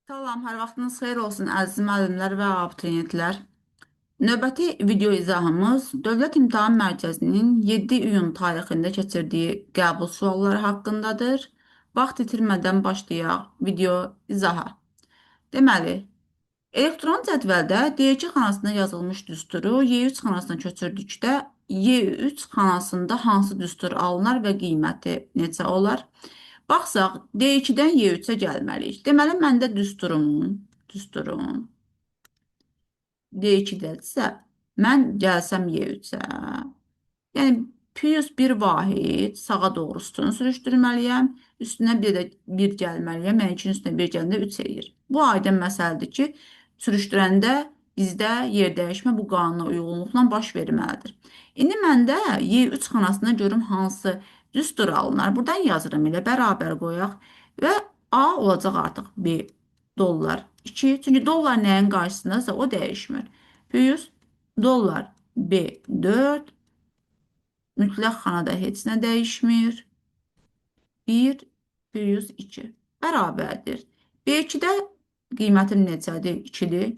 Salam, hər vaxtınız xeyir olsun əziz müəllimlər və abituriyentlər. Növbəti video izahımız Dövlət İmtahan Mərkəzinin 7 iyun tarixində keçirdiyi qəbul sualları haqqındadır. Vaxt itirmədən başlayaq video izaha. Deməli, elektron cədvəldə D2 xanasında yazılmış düsturu Y3 xanasına köçürdükdə Y3 xanasında hansı düstur alınar və qiyməti neçə olar? Baxsaq, D2-dən Y3-ə gəlməliyik. Deməli, məndə düsturum D2-dədirsə, mən gəlsəm Y3-ə. Yəni, plus bir vahid sağa doğru sütunu sürüşdürməliyəm. Üstünə bir də 1 gəlməliyəm. Yəni, 2-nin üstünə 1 gələndə 3 eləyir. Bu aydın məsələdir ki, sürüşdürəndə bizdə yer dəyişmə bu qanuna uyğunluqla baş verməlidir. İndi məndə Y3 xanasında görüm hansı düstur alınar. Buradan yazırım ilə bərabər qoyaq və A olacaq artıq $1. 2. Çünki dollar nəyin qarşısındasa o dəyişmir. Plus dollar B4 mütləq xanada heç nə dəyişmir. 1 plus 2 bərabərdir. B2-də qiymətim neçədir? 2-dir.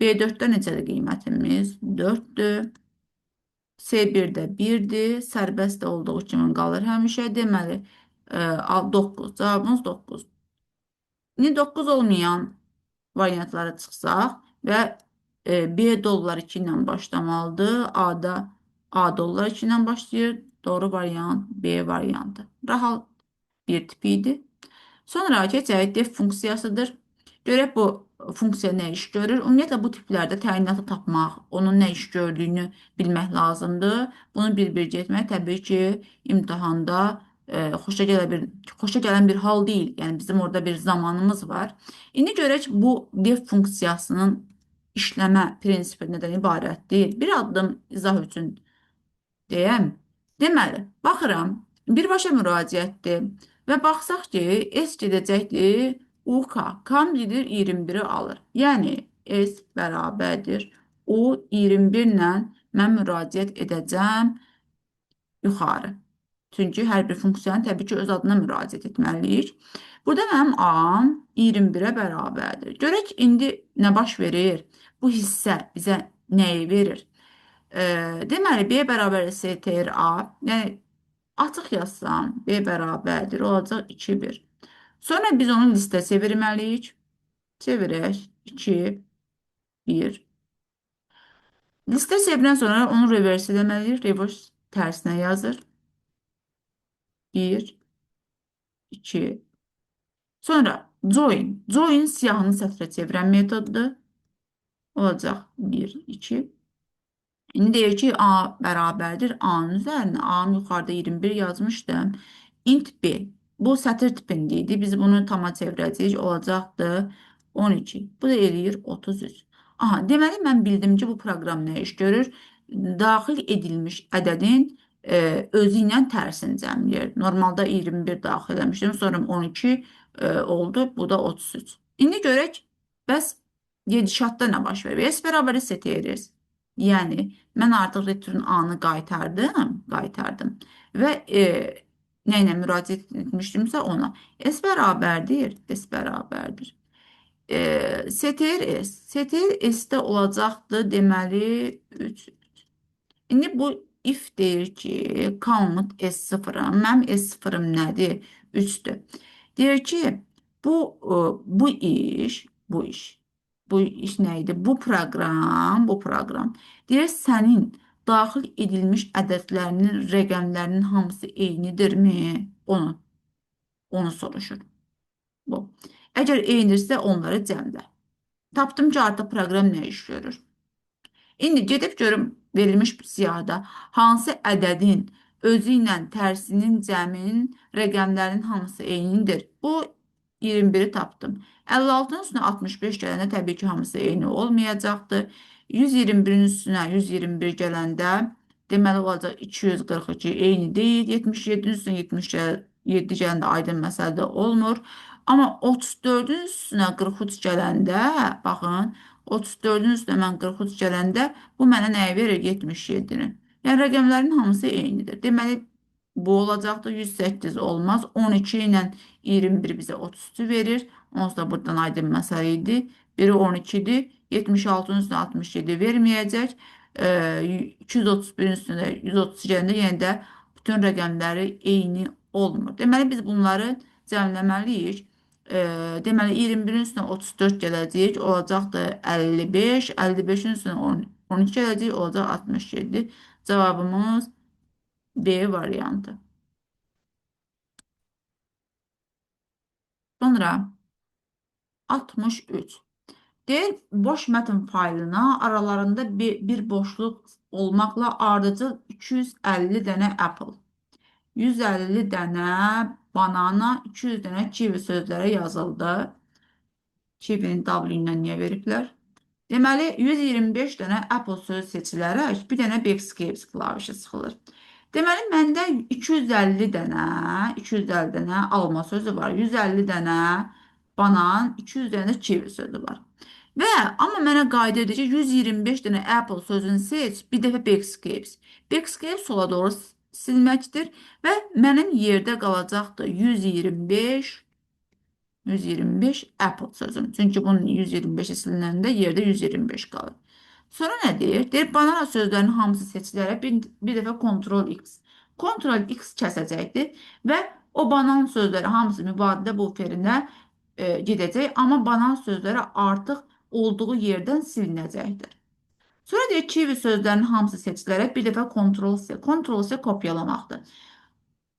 B4-də neçədir qiymətimiz? 4-dür. C1-də 1-dir. Sərbəst olduğu kimi qalır həmişə. Deməli, 9. Cavabımız 9. İndi 9 olmayan variantlara çıxsaq və B dollar 2 ilə başlamalıdır. A-da A dollar 2 ilə başlayır. Doğru variant B variantı. Rahat bir tipi idi. Sonra keçək def funksiyasıdır. Görək bu funksiya nə iş görür? Ümumiyyətlə bu tiplərdə təyinatı tapmaq, onun nə iş gördüyünü bilmək lazımdır. Bunu bir-bir getmək təbii ki, imtahanda xoşa gələn bir hal deyil. Yəni bizim orada bir zamanımız var. İndi görək bu def funksiyasının işləmə prinsipi nədən ibarətdir? Bir addım izah üçün deyəm. Deməli, baxıram, birbaşa müraciətdir və baxsaq ki, S gedəcəkdir UK. Kam gedir 21-i alır. Yəni, S bərabərdir. O 21 ilə mən müraciət edəcəm yuxarı. Çünki hər bir funksiyanın təbii ki, öz adına müraciət etməliyik. Burada mənim A-m 21-ə bərabərdir. Görək, indi nə baş verir? Bu hissə bizə nəyi verir? Deməli, B bərabər STR A. Yəni, açıq yazsam, B bərabərdir, olacaq 2, 1. Sonra biz onu listə çevirməliyik. Çevirək, 2, 1. Listə çevirən sonra onu reverse eləməliyik. Reverse tərsinə yazır. 1, 2. Sonra join. Join siyahını sətrə çevirən metoddur. Olacaq 1, 2. İndi deyir ki, A bərabərdir. A-nın üzərinə A-nın yuxarıda 21 yazmışdım. Int B. Bu sətr tipində idi. Biz bunu tama çevirəcəyik. Olacaqdır 12. Bu da eləyir 33. Aha, deməli mən bildim ki, bu proqram nə iş görür? Daxil edilmiş ədədin özü ilə tərsini cəmləyir. Normalda 21 daxil eləmişdim. Sonra 12 oldu. Bu da 33. İndi görək, bəs gedişatda nə baş verir? S bərabər STRS. Yəni, mən artıq return A-nı qaytardım və nə ilə müraciət etmişdimsə ona. S bərabərdir, S bərabərdir. STR S. STR S-də olacaqdır, deməli 3. İndi bu if deyir ki, count S0-ım, mənim S0-ım nədir? 3-dür. Deyir ki, bu iş nə idi? Bu proqram. Deyir, sənin daxil edilmiş ədədlərinin, rəqəmlərinin hamısı eynidirmi? Onu soruşur. Bu. Əgər eynidirsə, onları cəmlə. Tapdım ki, artıq proqram nə iş görür? İndi gedib görüm verilmiş siyahıda hansı ədədin özü ilə tərsinin cəminin rəqəmlərinin hamısı eynidir. Bu 21-i tapdım. 56-nın üstünə 65 gələndə təbii ki, hamısı eyni olmayacaqdır. 121-in üstünə 121 gələndə deməli olacaq 242 eyni deyil. 77-nin üstünə 77 gələndə aydın məsələdə olmur. Amma 34-ün üstünə 43 gələndə, baxın, 34-ün üstünə mən 43 gələndə bu mənə nəyi verir? 77-ni. Yəni rəqəmlərin hamısı eynidir. Deməli, Bu olacaqdır. 108 olmaz. 12 ilə 21 bizə 33 verir. Onsuz da buradan aydın məsələ idi. Biri 12-dir. 76-nın üstünə 67 verməyəcək. 231-in üstünə 130 gələndə yenə də bütün rəqəmləri eyni olmur. Deməli, biz bunları cəmləməliyik. Deməli, 21-in üstünə 34 gələcək. Olacaqdır 55. 55-in üstünə 12 gələcək. Olacaq 67. Cavabımız B variantı. Sonra 63. Deyir, boş mətn faylına aralarında bir boşluq olmaqla ardıcıl 250 dənə apple, 150 dənə banana, 200 dənə kivi sözləri yazıldı. Kivinin W-dən niyə veriblər? Deməli, 125 dənə Apple sözü seçilərək bir dənə Backspace klavişi sıxılır. Deməli, məndə 250 dənə alma sözü var, 150 dənə banan, 200 dənə kivi sözü var. Və amma mənə qayda edir ki, 125 dənə Apple sözünü seç, bir dəfə Backspace. Backspace sola doğru silməkdir və mənim yerdə qalacaqdır 125 Apple sözüm. Çünki bunun 125'i silinəndə yerdə 125 qalır. Sonra nə deyir? Deyir, banana sözlərinin hamısı seçilərək bir dəfə Ctrl X. Ctrl X kəsəcəkdir və o banan sözləri hamısı mübadilə buferinə gedəcək, amma banan sözləri artıq olduğu yerdən silinəcəkdir. Sonra deyir, kivi sözlərinin hamısı seçilərək bir dəfə Ctrl C. Ctrl C kopyalamaqdır.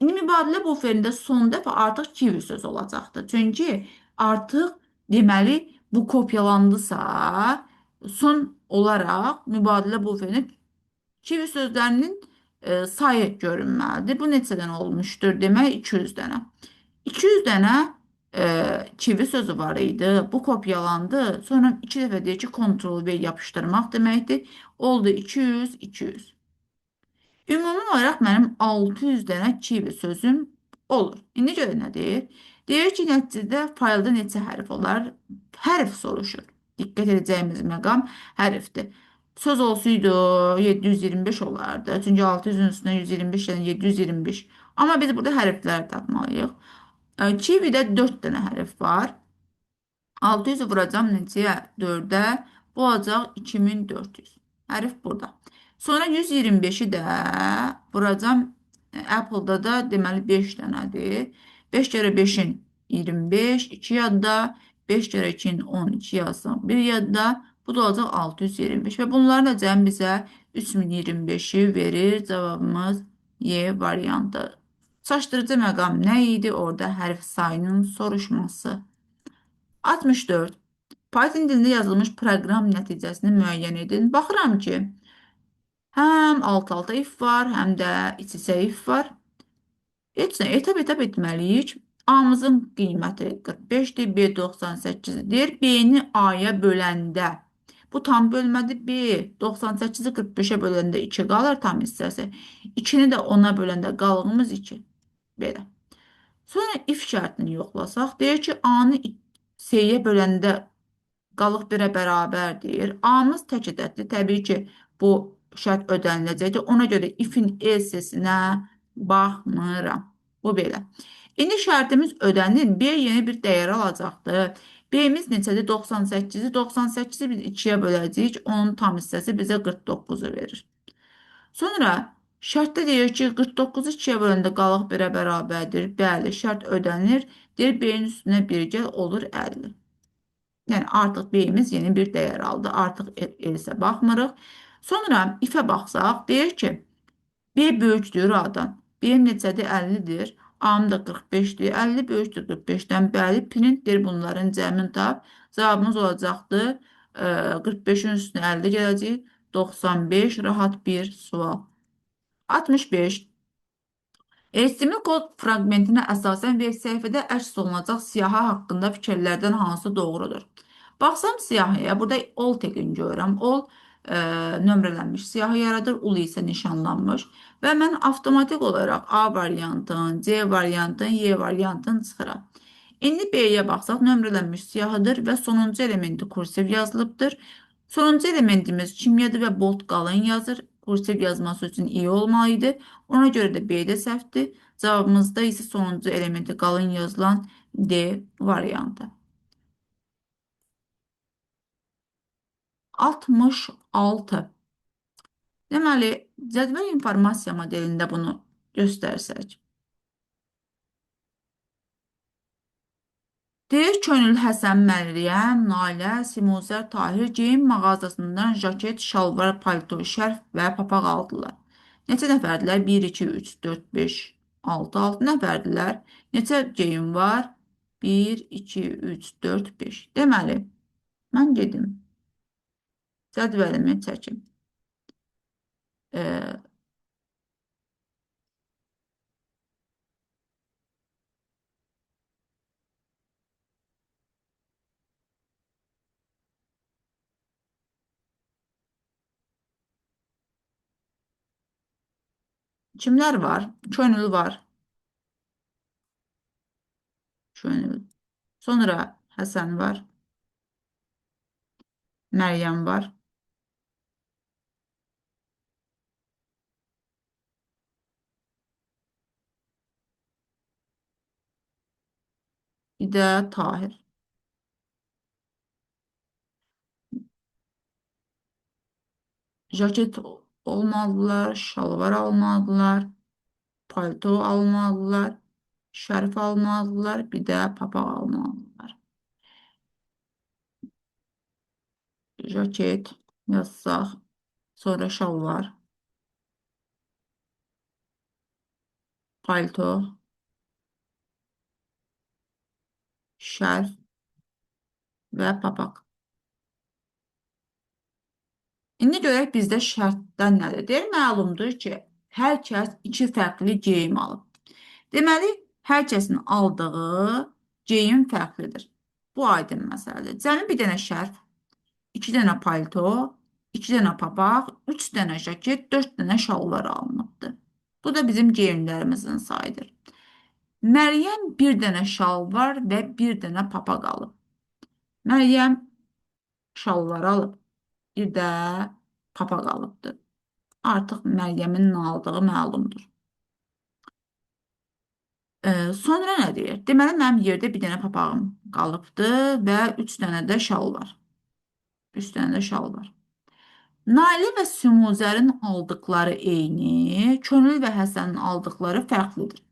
İndi mübadilə buferində son dəfə artıq kivi sözü olacaqdır. Çünki artıq deməli bu kopyalandısa son olaraq mübadilə buferində kivi sözlərinin sayı görünməlidir. Bu neçə dənə olmuşdur? Demək 200 dənə. 200 dənə kivi sözü var idi. Bu kopyalandı. Sonra iki dəfə deyir ki, Ctrl V yapışdırmaq deməkdir. Oldu 200, 200. Ümumi olaraq mənim 600 dənə kivi sözüm olur. İndi görə nə deyir? Deyir ki, nəticədə faylda neçə hərf olar? Hərf soruşur. Diqqət edəcəyimiz məqam hərfdir. Söz olsaydı 725 olardı. Çünki 600-ün üstünə 125 yəni 725. Amma biz burada hərfləri tapmalıyıq. Kividə 4 dənə hərf var. 600'ü vuracağım neçəyə? 4'ə. Bu olacaq 2400. Hərf burada. Sonra 125'i də vuracağım. Apple'da da deməli 5 dənədir. 5 kere 5'in 25. 2 yadda. 5 kere 2'in 12 yazsam. 1 yadda. Bu da olacaq 625. Və bunların da cəm bizə 3025'i verir. Cavabımız Y variantı. Çaşdırıcı məqam nə idi? Orada hərf sayının soruşması. 64. Python dilində yazılmış proqram nəticəsini müəyyən edin. Baxıram ki, həm alt-alta if var, həm də iç-içə if var. Heç nə etap etməliyik. A-mızın qiyməti 45-dir, B 98-dir. B-ni A-ya böləndə, bu tam bölmədir. B 98-i 45-ə böləndə 2 qalır tam hissəsi. 2-ni də 10-a böləndə qalığımız 2. Belə. Sonra if şərtini yoxlasaq, deyir ki, A-nı C-yə böləndə qalıq 1-ə bərabərdir. A-mız tək ədəddir. Təbii ki, bu şərt ödəniləcəkdir. Ona görə if-in else-sinə baxmıram. Bu belə. İndi şərtimiz ödənir. B yeni bir dəyər alacaqdır. B-miz neçədir? 98-i. 98-i biz 2-yə böləcəyik. Onun tam hissəsi bizə 49-u verir. Sonra şərtdə deyir ki, 49-u 2-yə böləndə qalıq 1-ə bərabərdir. Bəli, şərt ödənir. Deyir, B-nin üstünə 1 gəl, olur 50. Yəni artıq B-miz yeni bir dəyər aldı. Artıq elsə baxmırıq. Sonra if-ə baxsaq, deyir ki, B böyükdür A-dan. B neçədir? 50-dir. A-nın da 45-dir. 50 böyükdür 45-dən. Bəli, printdir bunların cəmini tap. Cavabımız olacaqdır. 45-in üstünə 50 gələcək. 95 rahat bir sual. 65. HTML kod fraqmentinə əsasən veb səhifədə əks olunacaq siyahı haqqında fikirlərdən hansı doğrudur? Baxsam siyahıya, burada all tegini görürəm. All nömrələnmiş siyahı yaradır, ul isə nişanlanmış. Və mən avtomatik olaraq A variantın, C variantın, Y variantın çıxıram. İndi B-yə baxsaq, nömrələnmiş siyahıdır və sonuncu elementi kursiv yazılıbdır. Sonuncu elementimiz kimyadır və bold qalın yazır. Kursiv yazması üçün i olmalıdır. Ona görə də B də səhvdir. Cavabımızda isə sonuncu elementi qalın yazılan D variantı. 66. Deməli, cədvəl informasiya modelində bunu göstərsək. Deyir Könül, Həsən, Məryəm, Nalə, Simuzər, Tahir geyim mağazasından jaket, şalvar, palto, şərf və papaq aldılar. Neçə nəfərdilər? 1, 2, 3, 4, 5, 6, 6 nəfərdilər. Neçə geyim var? 1, 2, 3, 4, 5. Deməli, mən gedim. Cədvəlimi çəkim. Ee, Kimlər var? Könül var. Könül. Sonra Həsən var. Məryəm var. Bir də Tahir. Jaket olmalılar, şalvar almalılar, palto almalılar, şərf almalılar, bir də papaq almalılar. Jaket yazsaq, sonra şalvar, palto, şərf və papaq. İndi görək bizdə şərtdən nədir? Deyir, məlumdur ki, hər kəs iki fərqli geyim alıb. Deməli, hər kəsin aldığı geyim fərqlidir. Bu aydın məsələdir. Cəmi bir dənə şərf, 2 dənə palto, 2 dənə papaq, 3 dənə jaket, 4 dənə şalvar alınıbdır. Bu da bizim geyimlərimizin sayıdır. Məryəm bir dənə şalvar və bir dənə papaq alıb. Məryəm şalvar alıb, bir də papaq alıbdır. Artıq Məryəmin nə aldığı məlumdur. Sonra nə deyir? Deməli, mənim yerdə bir dənə papağım qalıbdır və 3 dənə də şal var. 3 dənə də şal var. Nalə və Sümuzərin aldıqları eyni, Könül və Həsənin aldıqları fərqlidir.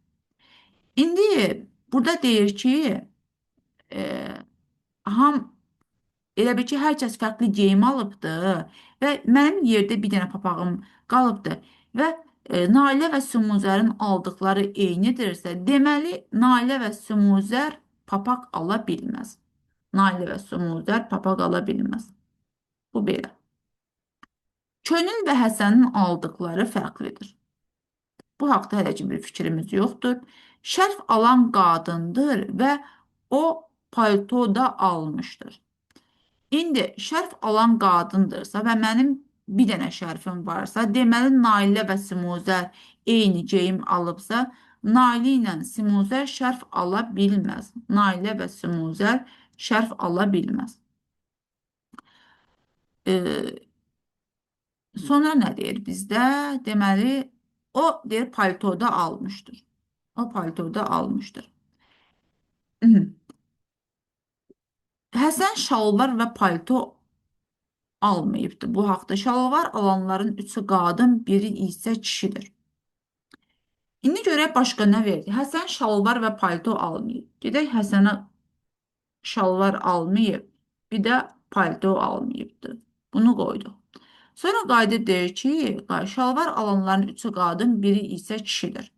İndi burada deyir ki, e, elə bil ki, hər kəs fərqli geyim alıbdır və mənim yerdə bir dənə papağım qalıbdır və Nalə və Sümuzərin aldıqları eynidirsə, deməli, Nalə və Sümuzər papaq ala bilməz. Nalə və Sümuzər papaq ala bilməz. Bu belə. Könül və Həsənin aldıqları fərqlidir. Bu haqda hələ ki bir fikrimiz yoxdur. Şərf alan qadındır və o palto da almışdır. İndi şərf alan qadındırsa və mənim bir dənə şərfim varsa, deməli Nailə və Simuzər eyni geyim alıbsa, Nailə ilə Simuzər şərf ala bilməz. Nailə və Simuzər şərf ala bilməz. Ee, Sonra nə deyir bizdə? Deməli, o deyir paltoda almışdır. O paltoda almışdır. Həsən şalvar və palto almayıbdır. Bu haqda şalvar alanların üçü qadın, biri isə kişidir. İndi görək başqa nə verdi? Həsən şalvar və palto almayıb. Gedək Həsənə şalvar almayıb, bir də palto almayıbdır. Bunu qoyduq. Sonra qayıdıb deyir ki, şalvar alanların üçü qadın, biri isə kişidir.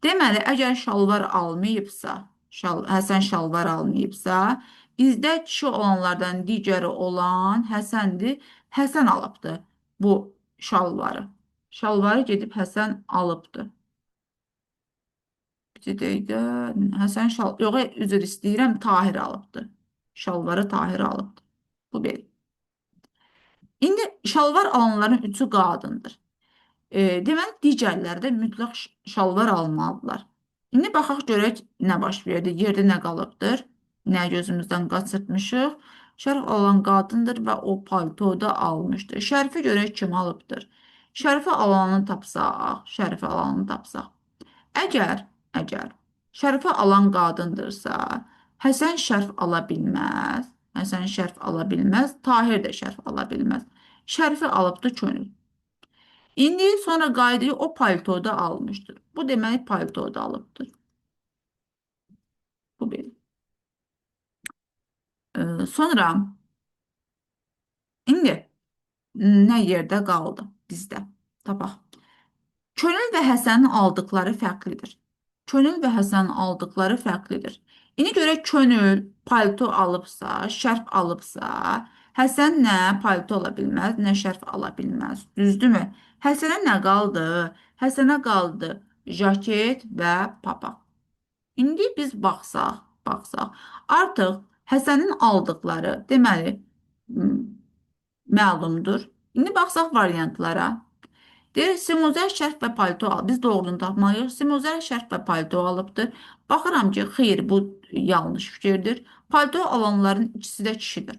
Deməli, əgər şalvar almayıbsa, Həsən şalvar almayıbsa, bizdə kişi olanlardan digəri olan Həsəndir. Həsən alıbdır bu şalvarı. Şalvarı gedib Həsən alıbdır. Bir dəqiqə, Həsən yox, üzr istəyirəm, Tahir alıbdır. Şalvarı Tahir alıbdır. Bu belə. İndi şalvar alanların üçü qadındır. Deməli, digərləri də mütləq şalvar almalıdırlar. İndi baxaq görək nə baş verdi, yerdə nə qalıbdır, nə gözümüzdən qaçırtmışıq. Şərf alan qadındır və o paltoda almışdır. Şərfi görək kim alıbdır. Şərfi alanı tapsaq, şərfi alanı tapsaq. Əgər, əgər şərfi alan qadındırsa, Həsən şərf ala bilməz. Həsən şərf ala bilməz. Tahir də şərf ala bilməz. Şərfi alıbdı könül. İndi sonra qayıdıyı o paltoda almışdır. Bu demək paltoda alıbdır. Bu bir. Sonra indi nə yerdə qaldı bizdə? Tapaq. Könül və Həsənin aldıqları fərqlidir. Könül və Həsənin aldıqları fərqlidir. İndi görək könül palto alıbsa, şərf alıbsa, Həsən nə palto ala bilməz, nə şərf ala bilməz. Düzdürmü? Həsənə nə qaldı? Həsənə qaldı jaket və papaq. İndi biz baxsaq, artıq Həsənin aldıqları, deməli, məlumdur. İndi baxsaq variantlara. Deyir, Simuzər şərf və palto al. Biz doğrunu tapmalıyıq. Simuzər şərf və palto alıbdır. Baxıram ki, xeyr, bu yanlış fikirdir. Palto alanların ikisi də kişidir.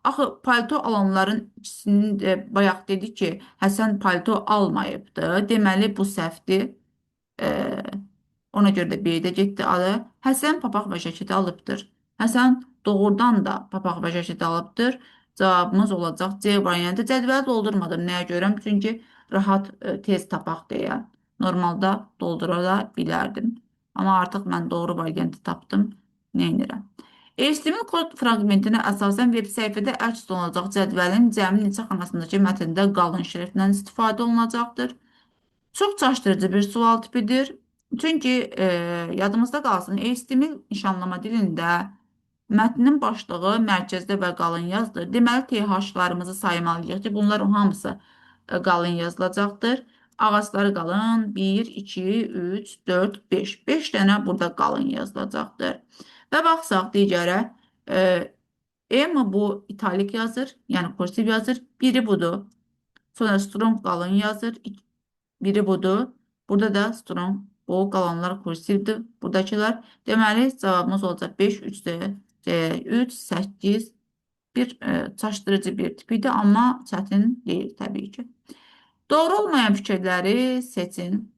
Axı, palto alanların ikisinin de bayaq dedi ki, Həsən palto almayıbdı. Deməli, bu səhvdir. Ee, Ona görə də B-də getdi adı. Həsən papaq və jaketi alıbdır. Həsən doğrudan da papaq və jaketi alıbdır. Cavabımız olacaq C variantı. Cədvəli doldurmadım. Nəyə görəm? Çünki rahat tez tapaq deyə. Normalda doldura da bilərdim. Amma artıq mən doğru variantı tapdım. Neynirəm? HTML kod fraqmentinə əsasən veb səhifədə əks olunacaq cədvəlin cəmi neçə xanasındakı mətndə qalın şriftlə istifadə olunacaqdır. Çox çaşdırıcı bir sual tipidir. Çünki yadımızda qalsın, HTML nişanlama dilində mətnin başlığı mərkəzdə və qalın yazdır. Deməli, TH-larımızı saymalıyıq ki, bunlar hamısı qalın yazılacaqdır. Ağacları qalın 1, 2, 3, 4, 5. 5 dənə burada qalın yazılacaqdır. Və baxsaq digərə, M bu italik yazır, yəni kursiv yazır. Biri budur. Sonra strong qalın yazır. Biri budur. Burada da strong. Bu qalanlar kursivdir. Buradakılar. Deməli, cavabımız olacaq 5, 3, 3, 8. Bir çaşdırıcı bir tip idi, amma çətin deyil təbii ki. Doğru olmayan fikirləri seçin.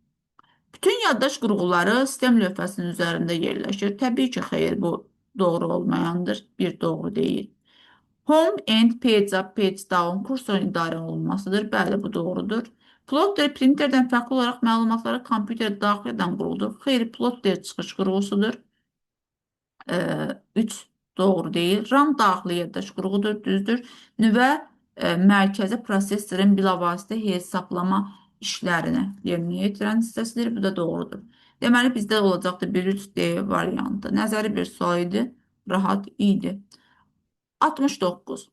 Bütün yaddaş qurğuları sistem lövhəsinin üzərində yerləşir. Təbii ki, xeyr, bu doğru olmayandır. Bir doğru deyil. Home and page up, page down kursorun idarə olunmasıdır. Bəli, bu doğrudur. Plotter printerdən fərqli olaraq məlumatları kompüterə daxil edən qurğudur. Xeyr, plotter çıxış qurğusudur. 3 doğru deyil. RAM daxili yaddaş qurğudur, düzdür. Nüvə mərkəzi prosesorun bilavasitə hesablama işlərini yerinə yetirən hissəsidir. Bu da doğrudur. Deməli, bizdə olacaqdır 1-3D variantı. Nəzəri bir sual idi, rahat idi. 69.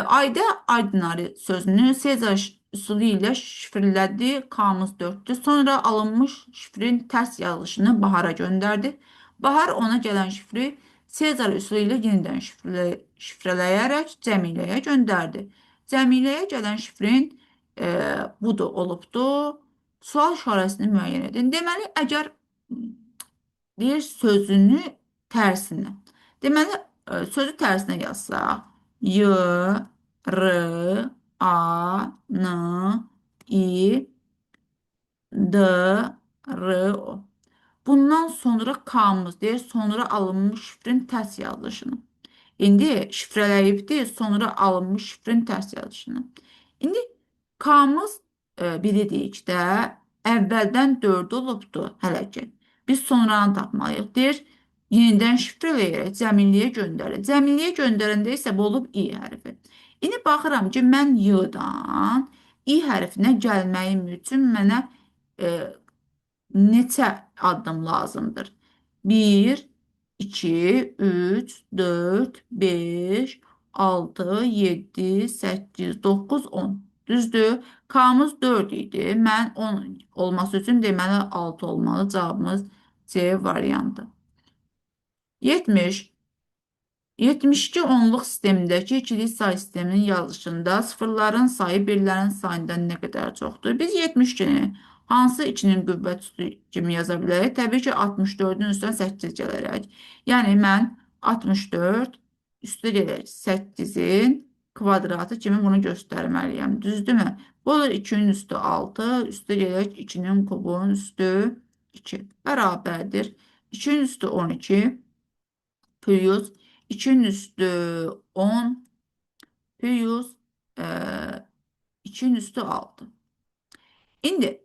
Ayda ordinary sözünü Sezar üsulu ilə şifrlədi, Kamus 4'tü. Sonra alınmış şifrin tərs yazılışını Bahar'a göndərdi. Bahar ona gələn şifri Sezar üsulu ilə yenidən şifrələyərək Cəmiləyə göndərdi. Cəmiləyə gələn şifrin budur, olubdu. Sual işarəsini müəyyən edin. Deməli, əgər deyir sözünü tərsinə. Deməli, sözü tərsinə yazsaq, Y, R, A, N, I, D, R, O. Bundan sonra K'mız deyir, sonra alınmış şifrin tərs yazılışını. İndi şifrələyibdir, sonra alınmış şifrin tərs yazılışını. İndi K'mız biri deyik də, əvvəldən 4 olubdu hələ ki. Biz sonranı tapmalıyıq. Deyir, yenidən şifrələyərək cəmilliyə göndərir. Cəmilliyə göndərəndə isə bu olub I hərfi. İndi baxıram ki, mən Y-dan I hərfinə gəlməyim üçün mənə neçə addım lazımdır? 1, 2, 3, 4, 5, 6, 7, 8, 9, 10. Düzdür? K'mız 4 idi. Mən 10 olması üçün deməli 6 olmalı. Cavabımız C variantı. 70. 72 onluq sistemindəki ikilik say sisteminin yazılışında sıfırların sayı birlərin sayından nə qədər çoxdur? Biz 72-ni hansı 2-nin qüvvət üstü kimi yaza bilərik? Təbii ki, 64-ün üstünə 8 gələrək. Yəni, mən 64 üstə gələk 8-in kvadratı kimi bunu göstərməliyəm. Düzdürmü? Bu olur 2'nin üstü 6, üstə gələk 2'nin kubunun üstü 2 bərabərdir. 2'nin üstü 12 plus 2'nin üstü 10 plus 2'nin üstü 6. İndi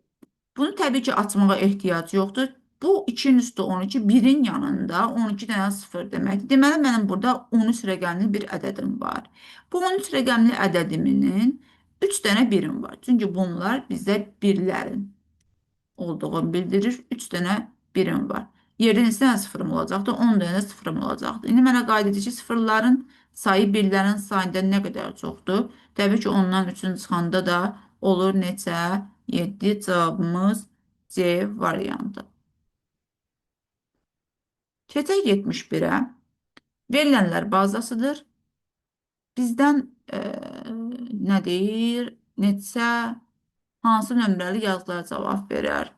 bunu təbii ki açmağa ehtiyac yoxdur. Bu 2'nin üstü 12 birin yanında 12 dənə 0 deməkdir. Deməli mənim burada 13 rəqəmli bir ədədim var. Bu 13 rəqəmli ədədiminin 3 dənə birim var. Çünki bunlar bizdə birlərin olduğunu bildirir. 3 dənə birim var. Yerdə neçə dənə sıfırım olacaqdı? 10 dənə sıfırım olacaqdı. İndi mənə qayd edir ki, sıfırların sayı birlərin sayından nə qədər çoxdur? Təbii ki, ondan 3-ün çıxanda da olur neçə? 7 cavabımız C variantı. Keçək 71'ə. Verilənlər bazasıdır. Bizdən nə deyir? Neçə, hansı nömrəli yazılar cavab verər?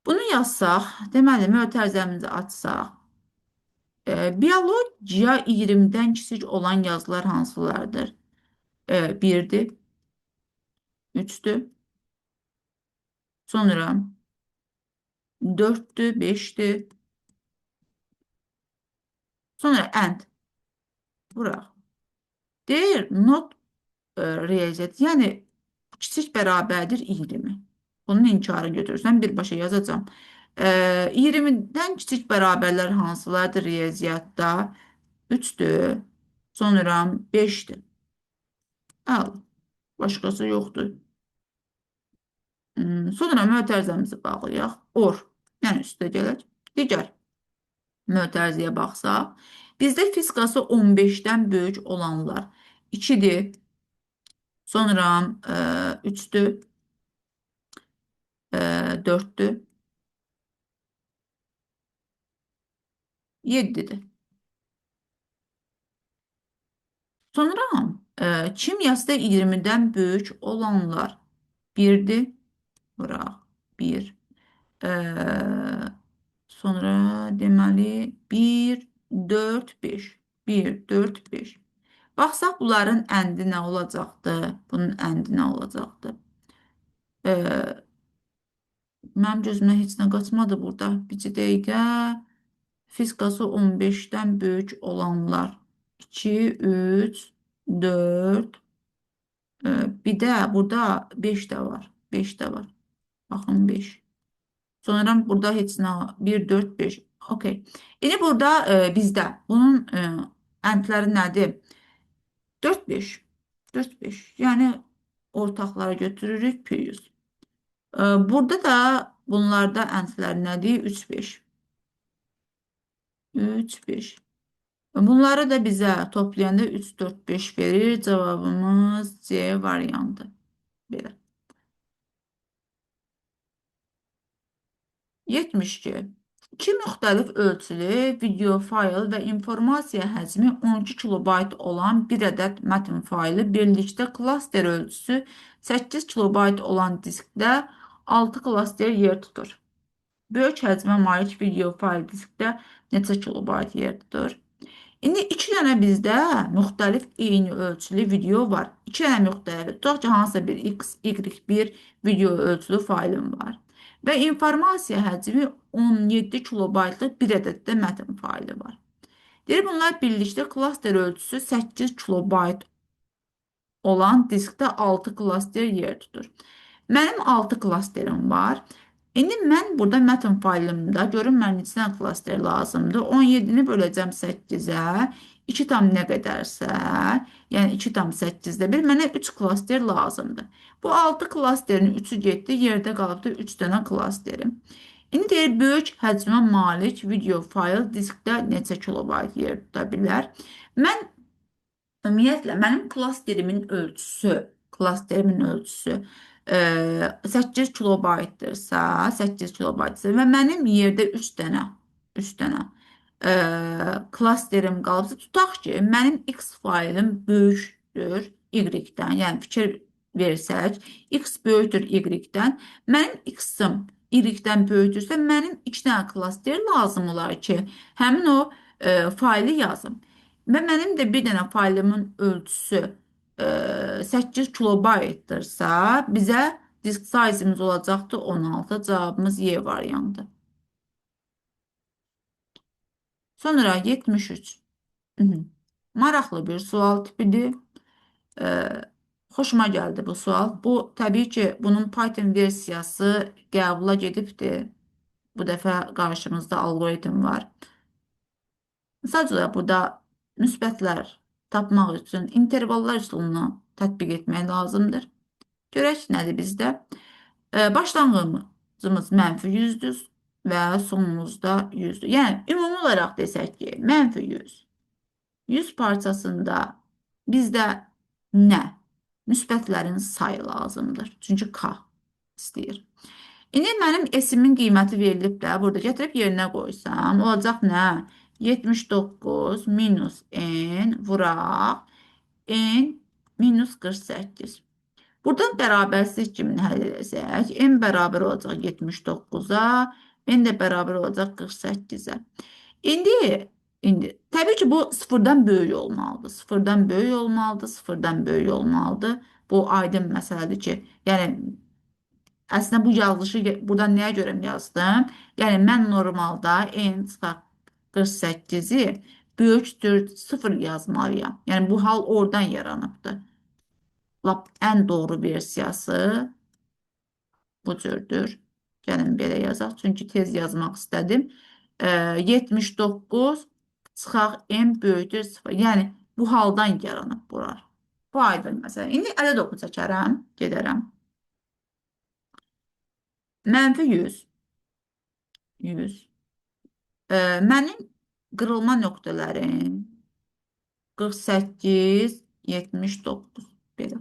Bunu yazsaq, deməli, mötərizəmizi açsaq, biologiya 20'dən kiçik olan yazılar hansılardır? 1'dir, 3'dür, sonra 4'dür, 5'dir, sonra and. Bura. Deyir, not riyaziyyat, yəni kiçik bərabərdir 20. Bunun inkarını götürürsən, birbaşa yazacağım. 20'dən kiçik bərabərlər hansılardır riyaziyyatda? 3'dür, sonra 5'dir. Al, başqası yoxdur. Sonra mötərizəmizi bağlayaq. Or, yəni üstə gələk. Digər mötərizəyə baxsaq, bizdə fiskası 15'dən böyük olanlar 2'dir, sonra 3'dür, 4'dür, 7'dir. Sonra kimyasda 20'dən böyük olanlar 1'dir, bura 1. Sonra deməli 1, 4, 5. 1, 4, 5. Baxsaq bunların əndi nə olacaqdı? Bunun əndi nə olacaqdı? Mənim gözümdən heç nə qaçmadı burada. Bir dəqiqə. Fiskası 15'dən böyük olanlar 2, 3, 4. Bir də burada 5 də var. 5 də var. Baxın 5. Sonra burada heç nə var. 1, 4, 5. Okey. İndi burada bizdə bunun əndləri nədir? 4, 5. 4, 5. Yəni ortaqlara götürürük pürüz. Burada da bunlarda əndlər nədir? 3, 5. 3, 5. Bunları da bizə toplayanda 3, 4, 5 verir. Cavabımız C variantı. Belə. 72. İki müxtəlif ölçülü video fayl və informasiya həcmi 12 kilobayt olan bir ədəd mətn faylı birlikdə klaster ölçüsü 8 kilobayt olan diskdə 6 klaster yer tutur. Böyük həcmə malik video fayl diskdə neçə kilobayt yer tutur? İndi iki dənə bizdə müxtəlif eyni ölçülü video var. İki dənə müxtəlif. Tutaq ki, hansısa bir X, Y bir video ölçülü faylım var. Və informasiya həcmi 17 kilobaytlıq bir ədəddə mətn faylı var. Deyir, bunlar birlikdə klaster ölçüsü 8 kilobayt olan diskdə 6 klaster yer tutur. Mənim 6 klasterim var. İndi mən burada mətn faylımda görün mən neçə dənə klaster lazımdır. 17'ni böləcəm 8'ə. 2 tam nə qədərsə, yəni 2 tam 8'də 1 mənə 3 klaster lazımdır. Bu 6 klasterin 3'ü getdi, yerdə qalıbdı 3 dənə klasterim. İndi deyir, böyük həcmə malik video fayl diskdə neçə kilobayt yer tuta bilər? Mən ümumiyyətlə mənim klasterimin ölçüsü 8 kilobaytdırsa, 8 kilobaytdırsa və mənim yerdə 3 dənə klasterim qalıbsa, tutaq ki, mənim X faylim böyükdür Y-dən, yəni fikir versək, X böyükdür Y-dən, mənim X-ım Y-dən böyükdürsə, mənim 2 dənə klaster lazım olar ki, həmin o faylı yazım. Və mənim də bir dənə faylımın ölçüsü 8 kilobaytdırsa, bizə disk size'imiz olacaqdı 16. Cavabımız Y variantı. Sonra 73. Mhm. Maraqlı bir sual tipidir. Ee, Xoşuma gəldi bu sual. Bu təbii ki, bunun Python versiyası qəbula gedibdir. Bu dəfə qarşımızda algoritm var. Sadəcə burada müsbətlər tapmaq üçün intervallar üsulunu tətbiq etmək lazımdır. Görək nədir bizdə? Başlanğıcımız -100'dür və sonumuzda 100'dür. Yəni, ümumi olaraq desək ki, -100. 100 parçasında bizdə nə? Müsbətlərin sayı lazımdır. Çünki K istəyir. İndi mənim S-imin qiyməti verilib də, burada gətirib yerinə qoysam, olacaq nə? 79 minus n vuraq n minus 48. Buradan bərabərsizlik kimi həll edəcək. N bərabər olacaq 79'a, n də bərabər olacaq 48'ə. İndi təbii ki, bu sıfırdan böyük olmalıdır. Sıfırdan böyük olmalıdır, sıfırdan böyük olmalıdır. Bu aydın məsələdir ki, yəni əslində bu yazılışı buradan nəyə görə yazdım? Yəni mən normalda n çıxaq 48'i böyükdür 0 yazmalıyam. Yəni bu hal oradan yaranıbdır. Lap ən doğru versiyası bu cürdür. Gəlin belə yazaq. Çünki tez yazmaq istədim. 79 çıxaq n böyükdür 0. Yəni bu haldan yaranıb bular. Bu aydın məsələ. İndi ədəd oxu çəkərəm. Gedərəm. -100. 100. Mənim qırılma nöqtələrim 48, 79. Belə.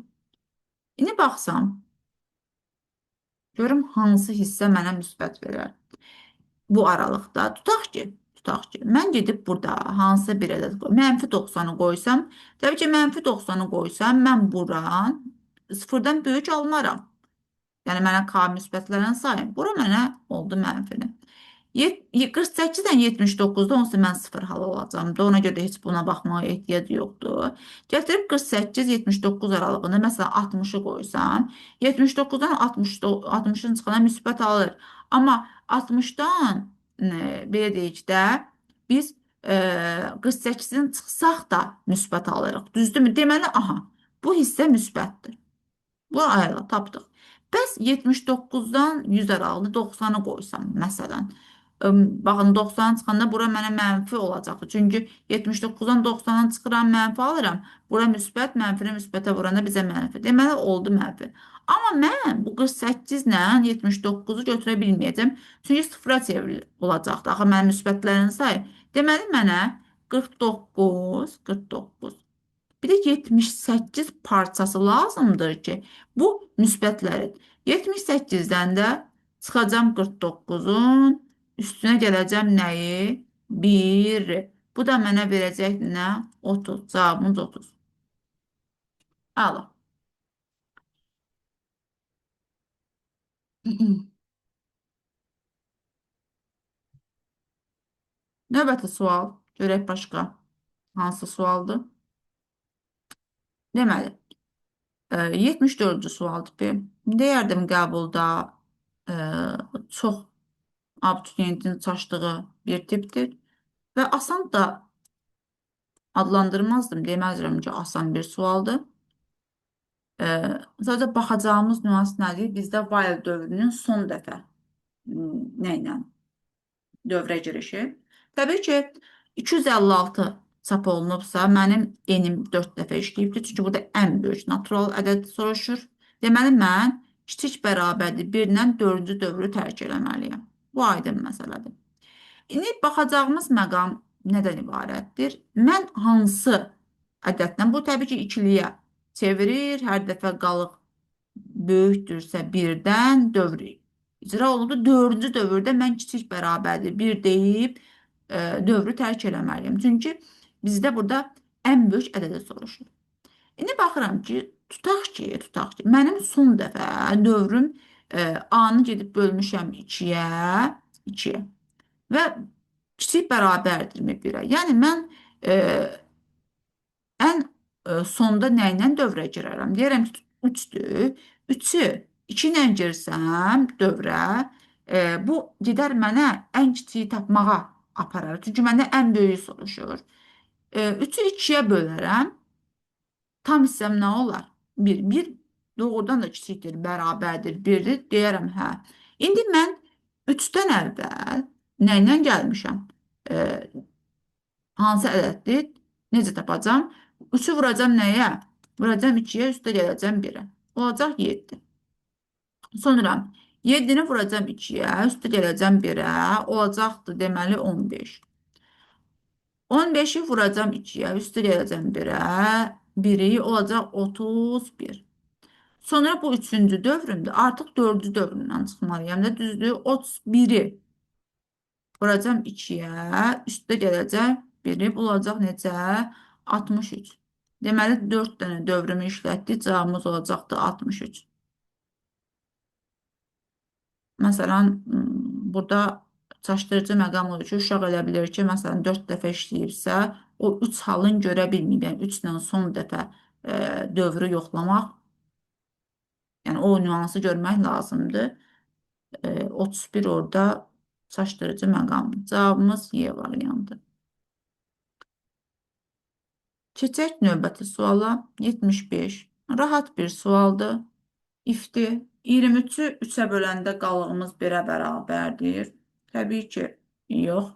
İndi baxsam, görüm hansı hissə mənə müsbət verər. Bu aralıqda tutaq ki, mən gedib burada hansı bir ədəd qoyum. -90'ı qoysam, təbii ki, -90'ı qoysam, mən buran sıfırdan böyük almaram. Yəni mənə K müsbətlərini sayın. Bura mənə oldu mənfini. 48'dən 79'da onsuz mən 0 hal olacağım. Ona görə də heç buna baxmağa ehtiyac yoxdur. Gətirib 48-79 aralığında məsələn 60'ı qoysam, 79'dan 60'ın çıxana müsbət alır. Amma 60'dan belə deyək də biz 48'in çıxsaq da müsbət alırıq. Düzdürmü? Deməli, aha, bu hissə müsbətdir. Bu ayla tapdıq. Bəs 79'dan 100 aralığında 90'ı qoysam, məsələn. Baxın, 90 çıxanda bura mənə mənfi olacaq. Çünki 79'dan 90'ı çıxıram, mənfi alıram. Bura müsbət, mənfini müsbətə vuranda bizə mənfi. Deməli, oldu mənfi. Amma mən bu 48 ilə 79'u götürə bilməyəcəm. Çünki sıfıra çevrilir olacaqdır. Axı mənim müsbətlərin sayı. Deməli, mənə 49. Bir də 78 parçası lazımdır ki, bu müsbətlərin. 78'dən də çıxacam 49'un, üstünə gələcəm nəyi? 1. Bu da mənə verəcək nə? 30. Cavabımız 30. Əla. Növbəti sual. Görək başqa. Hansı sualdır? Deməli, 74-cü sual tipi. Deyərdim qəbulda e, çox abituriyentin çaşdığı bir tipdir və asan da adlandırmazdım. Deməzdim ki, asan bir sualdır. Sadəcə baxacağımız nüans nədir? Bizdə while dövrünün son dəfə nə ilə dövrə girişi. Təbii ki, 256 çap olunubsa, mənim enim 4 dəfə işləyibdir. Çünki burada ən böyük natural ədəd soruşur. Deməli, mən kiçik bərabərdir 1-lə 4-cü dövrü tərk eləməliyəm. Bu aydın məsələdir. İndi baxacağımız məqam nədən ibarətdir? Mən hansı ədəddən, bu təbii ki, ikiliyə çevirir, hər dəfə qalıq böyükdürsə 1-dən dövr icra olundu. 4-cü dövrdə mən kiçik bərabərdir 1 deyib dövrü tərk eləməliyəm. Çünki bizdə burada ən böyük ədədə soruşur. İndi baxıram ki, tutaq ki, mənim son dəfə dövrüm A-nı gedib bölmüşəm 2-yə və kiçik bərabərdirmi 1-ə. Yəni mən ən sonda nə ilə dövrə girərəm? Deyərəm ki, 3-dür. 3-ü 2 ilə girsəm dövrə, bu gedər mənə ən kiçiyi tapmağa aparar. Çünki məndə ən böyüyü soruşur. 3-ü 2-yə bölərəm. Tam hissəm nə olar? 1. 1 doğrudan da kiçikdir, bərabərdir, 1-dir. Deyərəm, hə. İndi mən 3-dən əvvəl nə ilə gəlmişəm? E, Hansı ədəddir? Necə tapacam? 3-ü vuracam nəyə? Vuracam 2-yə, üstə gələcəm 1-ə. Olacaq 7. Sonra 7-ni vuracam 2-yə, üstə gələcəm 1-ə. Olacaqdır deməli 15. 15-i vuracam 2-yə, üstə gələcəm 1-ə. Biri olacaq 31. Sonra bu üçüncü dövrümdür. Artıq dördüncü dövrümdən çıxmalıyam da düzdür. 31-i vuracam 2-yə, üstə gələcək 1-i bulacaq necə? 63. Deməli 4 dənə dövrümü işlətdik. Cavabımız olacaqdır 63. Məsələn, burada çaşdırıcı məqam olur ki, uşaq elə bilir ki, məsələn, 4 dəfə işləyibsə, o 3 halın görə bilməyib. Yəni 3 ilə son dəfə dövrü yoxlamaq, yəni o nüansı görmək lazımdır. 31 orada çaşdırıcı məqamdır. Cavabımız Y variantı. Keçək növbəti suala. 75. Rahat bir sualdır. İfti 23-ü 3-ə böləndə qalığımız 1-ə bərabərdir. Təbii ki, yox.